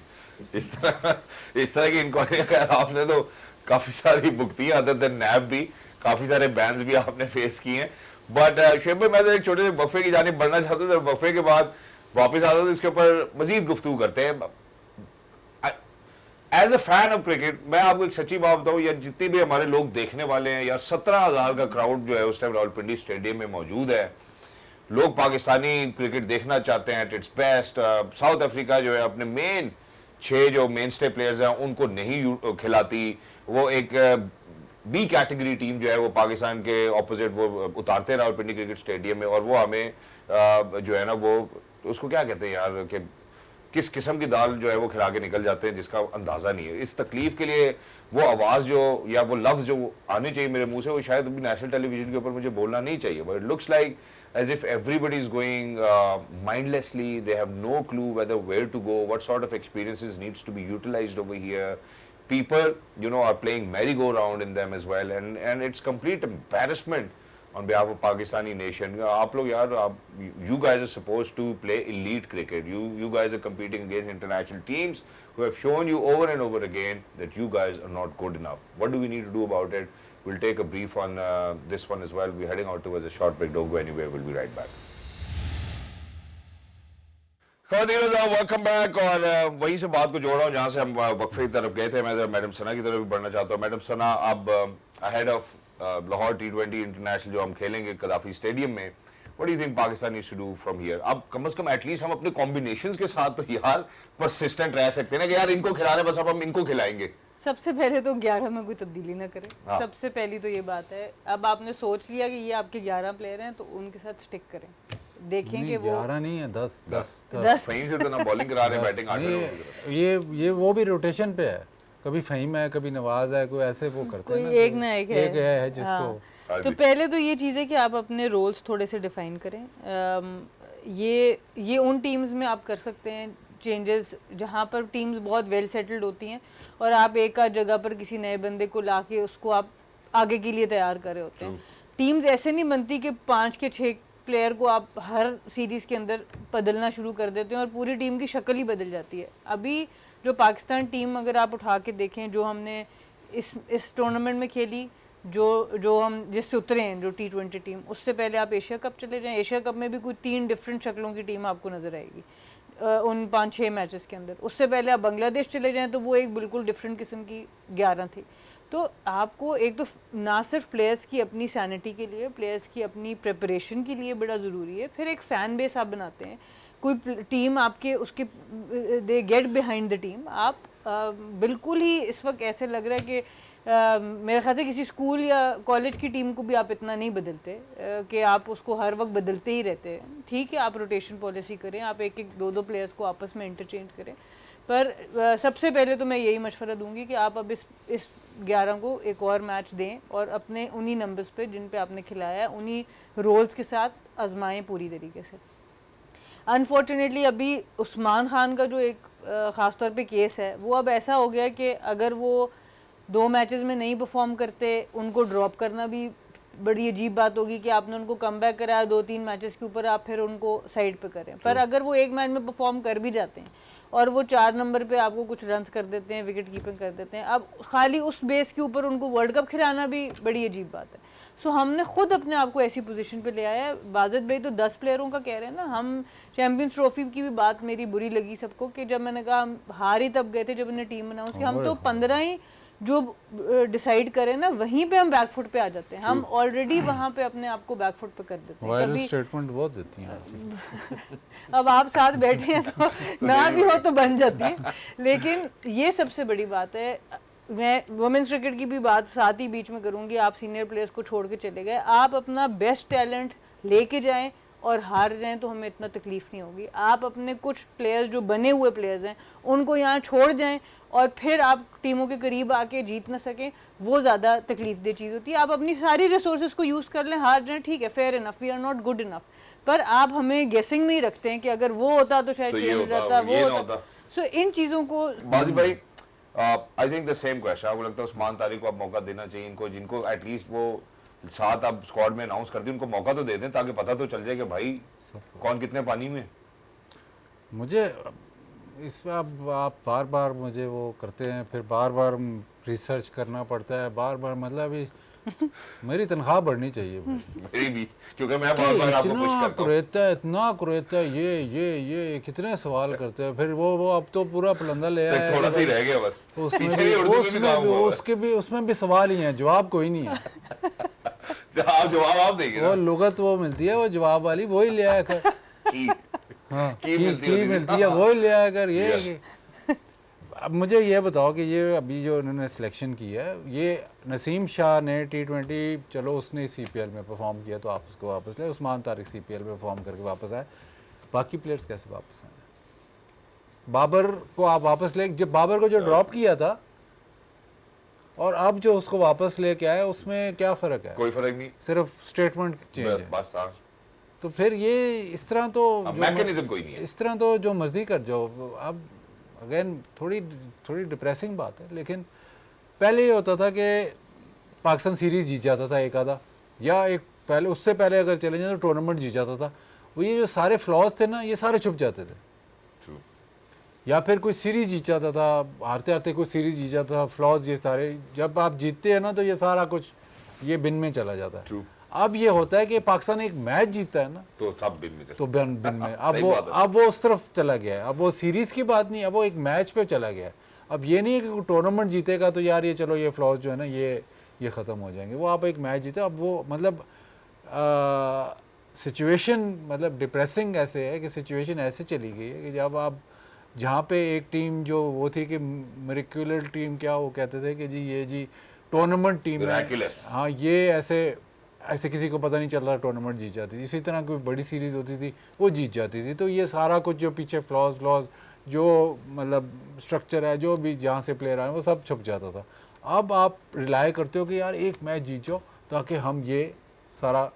इस तरह की इंक्वायरी आपने तो काफी सारी भुगती है, अदर देन नैब भी काफी सारे बैन्स भी आपने फेस किए हैं। बट शुएब भाई, मैं तो एक छोटे से वक्फे की जानिब बढ़ना चाहता था, वक्फे के बाद वापस आता तो इसके ऊपर मजीद गुफ्तगू करते हैं। As a fan of cricket मैं आपको एक सच्ची बात बताऊं, या जितने भी हमारे लोग देखने वाले हैं, या 17,000 का क्राउड जो है उस टाइम रावलपिंडी स्टेडियम में मौजूद है, लोग पाकिस्तानी क्रिकेट देखना चाहते हैं at its best. South Africa जो है अपने मेन 6 जो मेन स्टे प्लेयर्स हैं उनको नहीं खिलाती, वो एक बी कैटेगरी टीम जो है वो पाकिस्तान के ऑपोजिट वो उतारते हैं रावलपिंडी क्रिकेट स्टेडियम में, और वो हमें जो है ना वो उसको क्या कहते हैं यार, कि किस किस्म की दाल जो है वो खिला के निकल जाते हैं जिसका अंदाजा नहीं है। इस तकलीफ के लिए वो आवाज़ जो या वो लफ्ज़ जो आने चाहिए मेरे मुंह से, वो शायद अभी नेशनल टेलीविजन के ऊपर मुझे बोलना नहीं चाहिए। But it looks like as if everybody is going mindlessly, they have no clue where to go, what sort of experiences needs to be utilized over here. People, are playing merry-go-round in them as well, and it's complete embarrassment on behalf of Pakistani nation. आप लोग यार, you guys are supposed to play elite cricket. You guys are competing against international teams who have shown you over and over again that you guys are not good enough. What do we need to do about it? We'll take a brief on this one as well. We're heading out towards a short break. Don't go anywhere. We'll be right back. Welcome back. और वहीं से बात को जोड़ रहा हूँ जहाँ से हम वक्फे की तरफ गए थे। मैं मैडम सना की तरफ भी बढ़ना चाहता हूँ। मैडम सना, अब ahead of Lahore T20 international जो हम खेलेंगे कदाफी स्टेडियम में, what do you think Pakistan needs to do from here? अब कम से कम एटलीस्ट हम अपने कॉम्बिनेशंस के साथ तो यार परसिस्टेंट रह सकते हैं ना, कि यार इनको खिला रहे बस अब हम इनको खिलाएंगे। सबसे पहले तो 11 में कोई तब्दीली ना करें। हाँ। सबसे पहली तो ये बात है। अब आपने सोच लिया कि ये आपके 11 प्लेयर हैं तो उनके साथ स्टिक करें, देखें कि वो 11 नहीं है, 10 सही से तो ना बॉलिंग करा रहे, बैटिंग 8 ये वो भी रोटेशन पे है, कभी फहीम है, कभी नवाज है, कोई ऐसे वो करते हैं ना, कोई एक ना एक है जिसको। तो पहले तो ये चीज़ है कि आप अपने रोल्स थोड़े से डिफाइन करें। ये उन टीम्स में आप कर सकते हैं चेंजेस जहाँ पर टीम्स बहुत वेल सेटल्ड होती हैं और आप एक आध जगह पर किसी नए बंदे को लाके उसको आप आगे के लिए तैयार कर रहे होते हैं। टीम्स ऐसे नहीं बनती कि 5 के 6 प्लेयर को आप हर सीरीज़ के अंदर बदलना शुरू कर देते हैं और पूरी टीम की शक्ल ही बदल जाती है। अभी जो पाकिस्तान टीम अगर आप उठा के देखें, जो हमने इस टूर्नामेंट में खेली, जो हम जिससे उतरे हैं, जो T20 टीम, उससे पहले आप एशिया कप चले जाएं, एशिया कप में भी कोई 3 डिफरेंट शक्लों की टीम आपको नज़र आएगी। उन 5-6 मैचेस के अंदर। उससे पहले आप बांग्लादेश चले जाएं तो वो एक बिल्कुल डिफरेंट किस्म की 11 थी। तो आपको एक तो ना सिर्फ प्लेयर्स की अपनी सैनिटी के लिए, प्लेयर्स की अपनी प्रिपरेशन के लिए बड़ा ज़रूरी है, फिर एक फ़ैन बेस आप बनाते हैं, कोई टीम आपके उसके they get behind the team. आप बिल्कुल ही इस वक्त ऐसे लग रहा है कि मेरे ख्याल से किसी स्कूल या कॉलेज की टीम को भी आप इतना नहीं बदलते कि आप उसको हर वक्त बदलते ही रहते हैं। ठीक है, आप रोटेशन पॉलिसी करें, आप एक एक दो प्लेयर्स को आपस में इंटरचेंज करें, पर सबसे पहले तो मैं यही मशवरा दूंगी कि आप अब इस 11 को एक और मैच दें और अपने उन्हीं नंबर्स पे जिन पे आपने खिलाया है उन्हीं रोल्स के साथ आजमाएं पूरी तरीके से। अनफॉर्चुनेटली अभी उस्मान खान का जो एक ख़ास तौर पे केस है वो अब ऐसा हो गया कि अगर वो 2 मैचेस में नहीं परफॉर्म करते, उनको ड्रॉप करना भी बड़ी अजीब बात होगी कि आपने उनको कम बैक कराया 2-3 मैचेस के ऊपर, आप फिर उनको साइड पे करें। पर अगर वो एक मैच में परफॉर्म कर भी जाते हैं और वो 4 नंबर पे आपको कुछ रन्स कर देते हैं, विकेट कीपिंग कर देते हैं, अब खाली उस बेस के ऊपर उनको वर्ल्ड कप खिलाना भी बड़ी अजीब बात है। सो हमने खुद अपने आप को ऐसी पोजीशन पे ले आया है। बाजिद भाई तो 10 प्लेयरों का कह रहे हैं ना, हम चैंपियंस ट्रॉफी की भी बात मेरी बुरी लगी सबको कि जब मैंने कहा हम हार ही तब गए थे जब इन्हें टीम अनाउंस की, हम तो 15 ही जो डिसाइड करें ना वहीं पे हम बैकफुट पे आ जाते हैं, हम ऑलरेडी वहाँ पे अपने आप को बैकफुट पे कर देते हैं। वायरल स्टेटमेंट बहुत देती हैं अब आप साथ बैठे हैं तो ना भी हो तो बन जाती है। लेकिन ये सबसे बड़ी बात है, मैं वुमेन्स क्रिकेट की भी बात साथ ही बीच में करूँगी। आप सीनियर प्लेयर्स को छोड़ के चले गए, आप अपना बेस्ट टैलेंट लेके जाएं और हार जाएं तो हमें इतना तकलीफ़ नहीं होगी। आप अपने कुछ प्लेयर्स जो बने हुए प्लेयर्स हैं उनको यहाँ छोड़ जाएं और फिर आप टीमों के करीब आके जीत ना सकें, वो ज़्यादा तकलीफ दे चीज़ होती है। आप अपनी सारी रिसोर्सेज को यूज़ कर लें, हार जाएं, ठीक है, fair enough, we are not good enough, पर आप हमें गेसिंग में ही रखते हैं कि अगर वो होता तो शायद चेंज हो जाता, वो होता। सो इन चीज़ों को बाजी भाई, I think the same question, आपको लगता है उस्मान तारिक को अब मौका देना चाहिए इनको, जिनको एटलीस्ट वो साथ अब स्क्वाड में अनाउंस कर दी, उनको मौका तो दे दें ताकि पता तो चल जाए कि भाई कौन कितने पानी में। मुझे इसमें अब आप बार बार मुझे वो करते हैं, फिर बार बार रिसर्च करना पड़ता है, बार बार मतलब मेरी तनख्वाह बढ़नी चाहिए मेरी भी, क्योंकि मैं बार बार आपको पुश करता हूं। इतना कुरेता है, ये कितने सवाल करते हैं, फिर वो अब तो पूरा पलंदा ले आया, थोड़ा सा ही रह गया बस, उसमें भी सवाल ही है, जवाब कोई नहीं है। जवाब आप देंगे, वो लुगत वो मिलती है, वो जवाब वाली वही ले आया कर, हाँ की मिलती है वही ले आया कर। ये अब मुझे ये बताओ कि ये अभी जो उन्होंने सिलेक्शन की है, ये नसीम शाह ने T20, चलो उसने CPL में परफॉर्म किया तो आप उसको वापस ले, उस्मान तारिक CPL में परफॉर्म करके वापस आए, बाकी प्लेयर्स कैसे वापस आए? बाबर को आप वापस ले, जब बाबर को जो ड्रॉप किया था और अब जो उसको वापस लेके आए उसमें क्या फ़र्क है? कोई फ़र्क नहीं, सिर्फ स्टेटमेंट चेंज है बस। तो फिर ये इस तरह तो मैकेनिज्म कोई नहीं है, इस तरह तो जो मर्जी कर जाओ। अब अगेन थोड़ी डिप्रेसिंग बात है, लेकिन पहले ये होता था कि पाकिस्तान सीरीज़ जीत जाता था एक आधा, या एक पहले उससे पहले अगर चले जाए तो टूर्नामेंट जीत जाता था। वो ये जो सारे फ्लॉज थे ना, ये सारे छुप जाते थे। या फिर कोई सीरीज़ जीत जाता था, हारते हारते कोई सीरीज़ जीत जाता था, फ्लॉज ये सारे जब आप जीतते हैं ना तो ये सारा कुछ ये बिन में चला जाता है। अब ये होता है कि पाकिस्तान एक मैच जीतता है ना तो सब बिन में, तो बिन में अब वो उस तरफ चला गया है। अब वो सीरीज़ की बात नहीं, अब वो एक मैच पे चला गया है। अब ये नहीं है कि टूर्नामेंट जीतेगा तो यार ये चलो ये फ्लॉज जो है ना ये ख़त्म हो जाएंगे। वो आप एक मैच जीते, अब वो मतलब सिचुएशन मतलब डिप्रेसिंग ऐसे है कि सिचुएशन ऐसे चली गई है कि जब आप जहाँ पे एक टीम जो वो थी कि मिरेक्युलर टीम, क्या वो कहते थे कि जी टूर्नामेंट टीम है, हाँ ये ऐसे किसी को पता नहीं चल रहा टूर्नामेंट जीत जाती थी। इसी तरह कोई बड़ी सीरीज़ होती थी वो जीत जाती थी। तो ये सारा कुछ जो पीछे फ्लॉज जो मतलब स्ट्रक्चर है, जो भी जहाँ से प्लेयर आए वो सब छुप जाता था। अब आप रिलाय करते हो कि यार एक मैच जीत जाओ ताकि हम ये सारा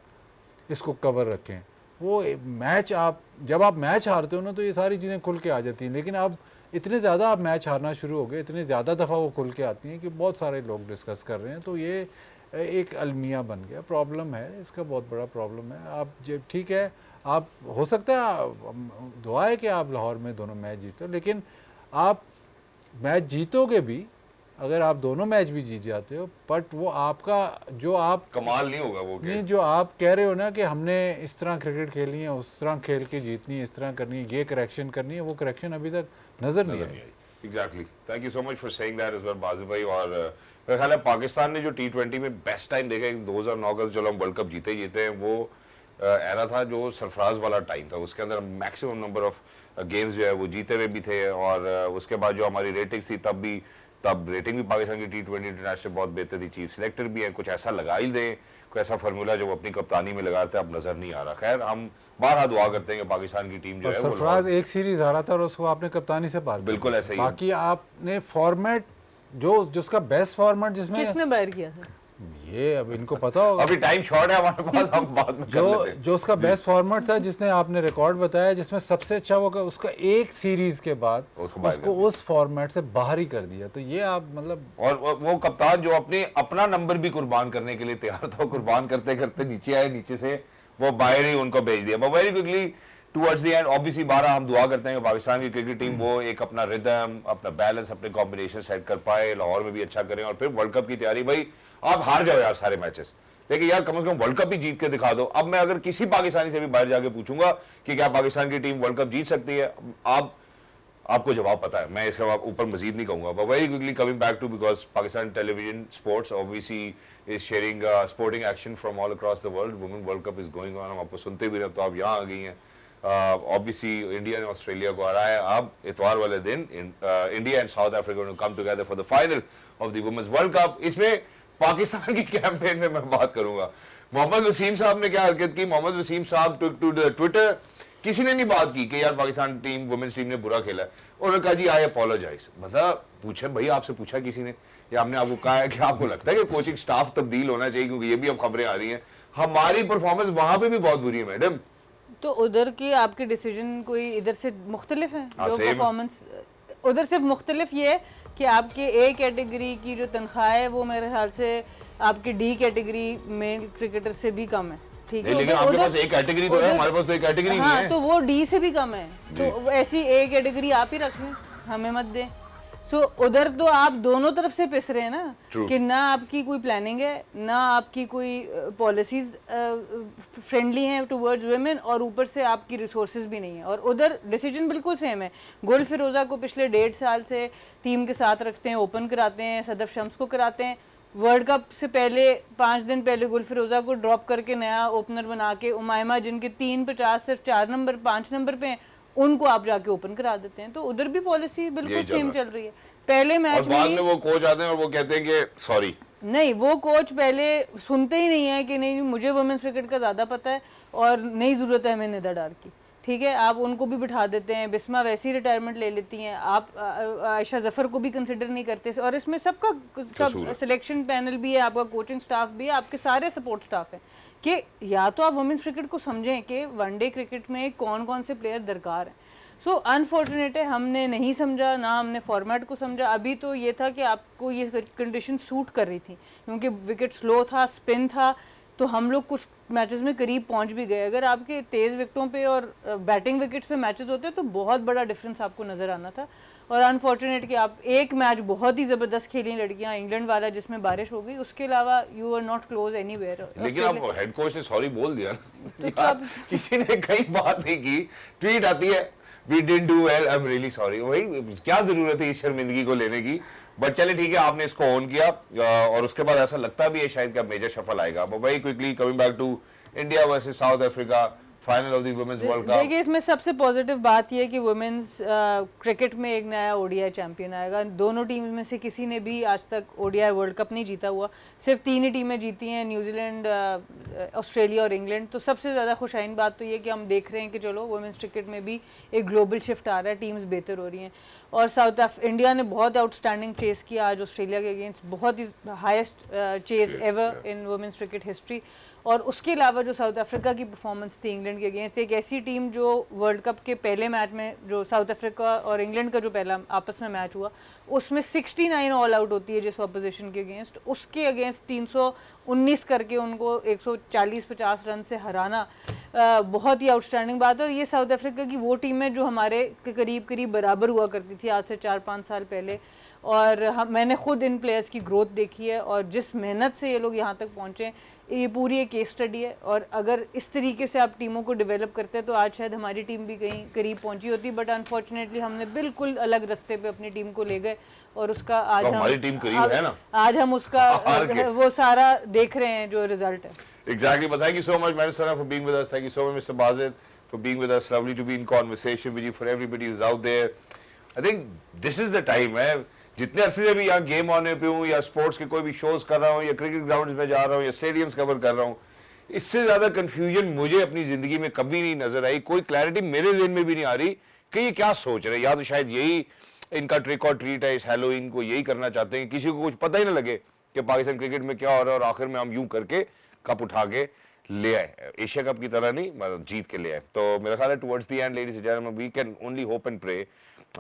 इसको कवर रखें। वो मैच आप जब आप मैच हारते हो ना तो ये सारी चीज़ें खुल के आ जाती हैं, लेकिन अब इतने ज़्यादा आप मैच हारना शुरू हो गए, इतने ज़्यादा दफ़ा वो खुल के आती हैं कि बहुत सारे लोग डिस्कस कर रहे हैं। तो ये एक अलमिया बन गया, प्रॉब्लम है, इसका बहुत बड़ा प्रॉब्लम है। आप जब ठीक है, आप हो सकता है दुआ है कि आप लाहौर में दोनों मैच जीतो, लेकिन आप मैच जीतोगे भी अगर आप दोनों मैच भी जीत जाते हो, बट वो आपका जो आप कमाल नहीं होगा वो नहीं, जो आप कह रहे हो ना कि हमने इस तरह क्रिकेट खेलनी है, उस तरह खेल के जीतनी है, इस तरह करनी है, ये करेक्शन करनी है, वो करेक्शन अभी तक नजर नहीं आई। Exactly, thank you so much for saying that as well Basil भाई। और मेरा ख्याल है पाकिस्तान ने जो T20 में बेस्ट टाइम देखा है 2009 का, चलो हम वर्ल्ड कप जीते हैं, वो एरा था जो सरफराज वाला टाइम था, उसके अंदर मैक्सिमम नंबर ऑफ गेम्स जो है वो जीते हुए भी थे। और उसके बाद जो हमारी रेटिंग थी तब रेटिंग भी पाकिस्तान की T20 इंटरनेशनल बहुत बेहतर थी, चीफ सिलेक्टर भी है, कुछ ऐसा लगा ही दें, कोई ऐसा फार्मूला जो वो अपनी कप्तानी में लगाते अब नजर नहीं आ रहा। खैर हम बारहा दुआ करते हैं कि पाकिस्तान की टीम जो और है वो सरफराज एक सीरीज हारा था और उसको आपने कप्तानी से पार किया। बिल्कुल ऐसे ही है। बाकी आपने फॉर्मेट जो जिसका बेस्ट फॉर्मेट जिसमें किसने बाहर किया था? ये अब इनको पता होगा। अभी टाइम शॉर्ट है हमारे पास, हम बाद में कर लेते हैं। जो उसका बेस्ट फॉर्मेट था, जिसने आपने रिकॉर्ड बताया, जिसमें सबसे अच्छा वो उसका एक सीरीज के बाद उसको उस फॉर्मेट से बाहर ही कर दिया, तो ये आप मतलब। और वो कप्तान जो अपना नंबर भी कुर्बान करने के लिए तैयार था, कुर्बान करते करते नीचे आए, नीचे से वो बाहर ही उनको भेज दिया। Very quickly towards the and, obviously 12 हम दुआ करते हैं कि पाकिस्तान की क्रिकेट टीम वो एक अपना रिदम, अपना बैलेंस, अपने कॉम्बिनेशन सेट कर पाए, लाहौर में भी अच्छा करें और फिर वर्ल्ड कप की तैयारी। भाई आप हार जाओ यार सारे मैचेस, लेकिन यार कम से कम वर्ल्ड कप ही जीत के दिखा दो। अब मैं अगर किसी पाकिस्तानी से भी बाहर जाके पूछूंगा कि क्या पाकिस्तान की टीम वर्ल्ड कप जीत सकती है, आपको जवाब पता है, मैं इसके ऊपर मजीद नहीं कहूंगा। But very quickly coming back to, because Pakistan television sports obviously is sharing sporting action from all across the world. Women world cup is going on, हम आपको सुनते भी रहे, तो आप यहाँ आ गई हैं। ऑब्वियसली इंडिया ने ऑस्ट्रेलिया को हराया। अब इतवार वाले दिन India and South Africa come together for the final of the women's world cup. इसमें पाकिस्तान की कैंपेन में मैं बात करूंगा। मोहम्मद वसीम साहब ने क्या हरकत की, मोहम्मद वसीम साहब टू ट्विटर, किसी ने नहीं बात की कि यार पाकिस्तान टीम, वुमेन्स टीम ने बुरा खेला, उन्होंने कहा जी आई अपोलोजाइज। मतलब पूछे भाई, आपसे पूछा किसी ने या हमने आपको कहा है कि आपको लगता है कि कोचिंग स्टाफ तब्दील होना चाहिए, क्योंकि ये भी अब खबरें आ रही हैं हमारी परफॉर्मेंस वहां पे भी बहुत बुरी है मैडम। तो उधर की आपके डिसीजन कोई इधर से मुख्तलिफ है? जो same। परफॉर्मेंस उधर सिर्फ मुख्तलिफ ये है कि आपके ए कैटेगरी की जो तनख्वाह है वो मेरे ख्याल से आपके डी कैटेगरी मेल क्रिकेटर से भी कम है। ठीक है, लेकिन आपके पास एक कैटेगरी तो है, हमारे पास तो एक कैटेगरी नहीं है। तो वो डी से भी कम है, तो ऐसी ए कैटेगरी आप ही रख लें, हमें मत दें। सो उधर तो आप दोनों तरफ से पिस रहे हैं ना, कि ना आपकी कोई प्लानिंग है, ना आपकी कोई पॉलिसीज फ्रेंडली हैं टुवर्ड्स वुमेन, और ऊपर से आपकी रिसोर्सेज भी नहीं है। और उधर डिसीजन बिल्कुल सेम है। गुल फिरोज़ा को पिछले 1.5 साल से टीम के साथ रखते हैं, ओपन कराते हैं, सदफ शम्स को कराते हैं। वर्ल्ड कप से पहले 5 दिन पहले गुल फिरोज़ा को ड्रॉप करके नया ओपनर बना के उमायमा, जिनके 350 सिर्फ 4 नंबर 5 नंबर पे हैं, उनको आप जाके ओपन करा देते हैं। तो उधर भी पॉलिसी बिल्कुल सेम चल रही है। पहले मैच बाद में वो कोच आते हैं और वो कहते हैं कि सॉरी नहीं, वो कोच पहले सुनते ही नहीं है कि नहीं मुझे वुमेन्स क्रिकेट का ज़्यादा पता है और नहीं ज़रूरत है हमें निदा डार की। ठीक है, आप उनको भी बिठा देते हैं, बिस्मा वैसे ही रिटायरमेंट ले लेती हैं, आप आयशा जफ़र को भी कंसिडर नहीं करते। और इसमें सब सिलेक्शन पैनल भी है, आपका कोचिंग स्टाफ भी है, आपके सारे सपोर्ट स्टाफ हैं कि या तो आप वुमेन्स क्रिकेट को समझें कि वनडे क्रिकेट में कौन कौन से प्लेयर दरकार हैं। सो अनफॉर्चुनेट है, हमने नहीं समझा, ना हमने फॉर्मेट को समझा। अभी तो ये था कि आपको ये कंडीशन सूट कर रही थी, क्योंकि विकेट स्लो था, स्पिन था, तो हम लोग कुछ मैचेस में करीब पहुंच भी गए। अगर आपके तेज़ विकेटों पे और बैटिंग विकेट्स पे मैचेस होते तो बहुत बड़ा डिफरेंस आपको नज़र आना था। और अनफॉर्चुनेट कि आप एक मैच बहुत ही ज़बरदस्त खेली लड़कियां, इंग्लैंड वाला जिसमें बारिश हो गई, उसके अलावा you are not close anywhere. लेकिन आप हेड कोच ने सॉरी बोल दिया ना, किसी ने कहीं बात नहीं की, ट्वीट आती है we didn't do well, I am really sorry. वही क्या जरूरत है इस शर्मिंदगी को लेने की, बट चले ठीक है, आपने इसको ऑन किया और उसके बाद ऐसा लगता भी है शायद कि मेजर शफल आएगा। But very quickly coming back to India versus South Africa, final of the women's world cup. देखिए, इसमें सबसे पॉजिटिव बात यह है कि वुमेन्स क्रिकेट में एक नया ओडीआई चैंपियन आएगा। दोनों टीम में से किसी ने भी आज तक ओडीआई वर्ल्ड कप नहीं जीता हुआ, सिर्फ 3 ही टीमें जीती हैं, न्यूजीलैंड, ऑस्ट्रेलिया और इंग्लैंड। तो सबसे ज़्यादा खुशाइन बात तो ये कि हम देख रहे हैं कि चलो वुमेन्स क्रिकेट में भी एक ग्लोबल शिफ्ट आ रहा है, टीम्स बेहतर हो रही हैं। और इंडिया ने बहुत आउटस्टैंडिंग चेस किया आज ऑस्ट्रेलिया के अगेंस्ट, बहुत ही highest chase ever in women's cricket history. और उसके अलावा जो साउथ अफ्रीका की परफॉर्मेंस थी इंग्लैंड के अगेंस्ट, एक ऐसी टीम जो वर्ल्ड कप के पहले मैच में, जो साउथ अफ्रीका और इंग्लैंड का जो पहला आपस में मैच हुआ, उसमें 69 ऑल आउट होती है जिस अपोजिशन के अगेंस्ट, उसके अगेंस्ट 319 करके उनको 140-50 रन से हराना बहुत ही आउटस्टैंडिंग बात है। और ये साउथ अफ्रीका की वो टीम है जो हमारे करीब करीब बराबर हुआ करती थी आज से 4-5 साल पहले। और मैंने खुद इन प्लेयर्स की ग्रोथ देखी है और जिस मेहनत से ये लोग यहाँ तक पहुँचे हैं, ये पूरी एक केस स्टडी है। और अगर इस तरीके से आप टीमों को डेवलप करते हैं तो आज शायद हमारी टीम भी कहीं करीब पहुंची होती, बट अनफॉर्चुनेटली हमने बिल्कुल अलग रास्ते पे अपनी टीम को ले गए और उसका आज तो हमारी टीम करीब है ना, आज हम उसका हार के। वो सारा देख रहे हैं जो रिजल्ट है। Exactly, but thank you so much, Madam Sana, for being with us. Thank you so much, Mr. Bazid, for being with us. Lovely to be in conversation with you. For everybody who's out there, I think this is the time है। जितने अरसे से भी यहाँ game on पे हूँ या sports के कोई भी शोज कर रहा हूँ या क्रिकेट ग्राउंड्स में जा रहा हूँ या स्टेडियम्स कवर कर रहा हूँ, इससे ज्यादा कंफ्यूजन मुझे अपनी जिंदगी में कभी नहीं नजर आई। कोई क्लैरिटी मेरे ज़हन में भी नहीं आ रही कि ये क्या सोच रहे हैं। या तो शायद यही इनका ट्रिक और ट्रीट है, इस हैलोवीन को यही करना चाहते हैं, किसी को कुछ पता ही ना लगे कि पाकिस्तान क्रिकेट में क्या हो रहा है और आखिर में हम यूं करके कप उठा के ले आए, एशिया कप की तरह नहीं मतलब जीत के ले आए। तो मेरा ख्याल है towards the end ladies and gentleman we can only hope and pray.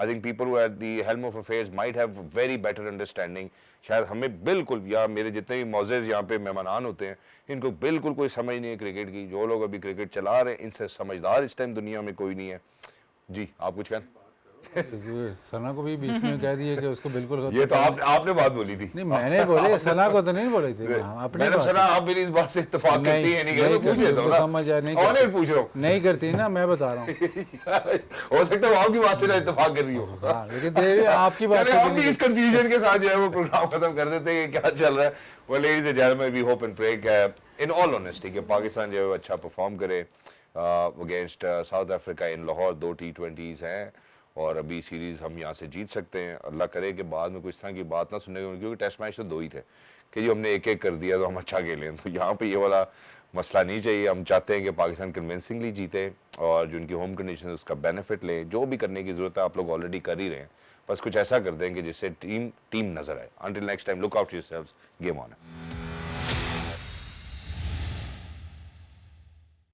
I think people who at the helm of affairs might have very better understanding. शायद हमें बिल्कुल, या मेरे जितने भी मौज़ेज़ यहाँ पे मेहमान होते हैं, इनको बिल्कुल कोई समझ नहीं है क्रिकेट की। जो लोग अभी क्रिकेट चला रहे हैं, इनसे समझदार इस टाइम दुनिया में कोई नहीं है। जी आप कुछ कहना? सना को भी बीच में कह दिए कि उसको बिल्कुल ये तो आपने बात बोली थी। नहीं मैंने बोले, सना को तो नहीं बोली थी, अपनी मैडम बात। सना आप मेरी इस बात से इत्तेफाक करती है? नहीं करती, पूछ करती, लेता हूं उसको ना। समझ आया, नहीं और करती। पूछ रहा हूँ। नहीं करती ना, मैं बता रहा हूँ। हो सकता है वो आपकी बात से ना इत्तेफाक कर रही हो। हाँ, लेकिन तेरी आपकी बात चलिए से हम भी इस कंफ्यूजन के साथ जो है वो प्रोग्राम खत्म कर देते हैं कि क्या चल रहा है। वो ladies and gentleman we hope and pray in all honesty कि पाकिस्तान जो है वो अच्छा परफॉर्म करे against South Africa in Lahore. 2 T20s हैं और अभी सीरीज हम यहाँ से जीत सकते हैं। अल्लाह करे कि बाद में कुछ तरह की बात ना सुनने को, क्योंकि टेस्ट मैच तो 2 ही थे कि जो हमने एक कर दिया तो हम अच्छा खेलें। तो यहाँ पे ये वाला मसला नहीं चाहिए। हम चाहते हैं कि पाकिस्तान कन्विंसिंगली जीते और जो उनकी होम कंडीशन है उसका बेनिफिट लें। जो भी करने की ज़रूरत है आप लोग ऑलरेडी कर ही रहे हैं, बस कुछ ऐसा कर दें कि जिससे टीम नज़र आए। Until next time, look out yourselves, game on है।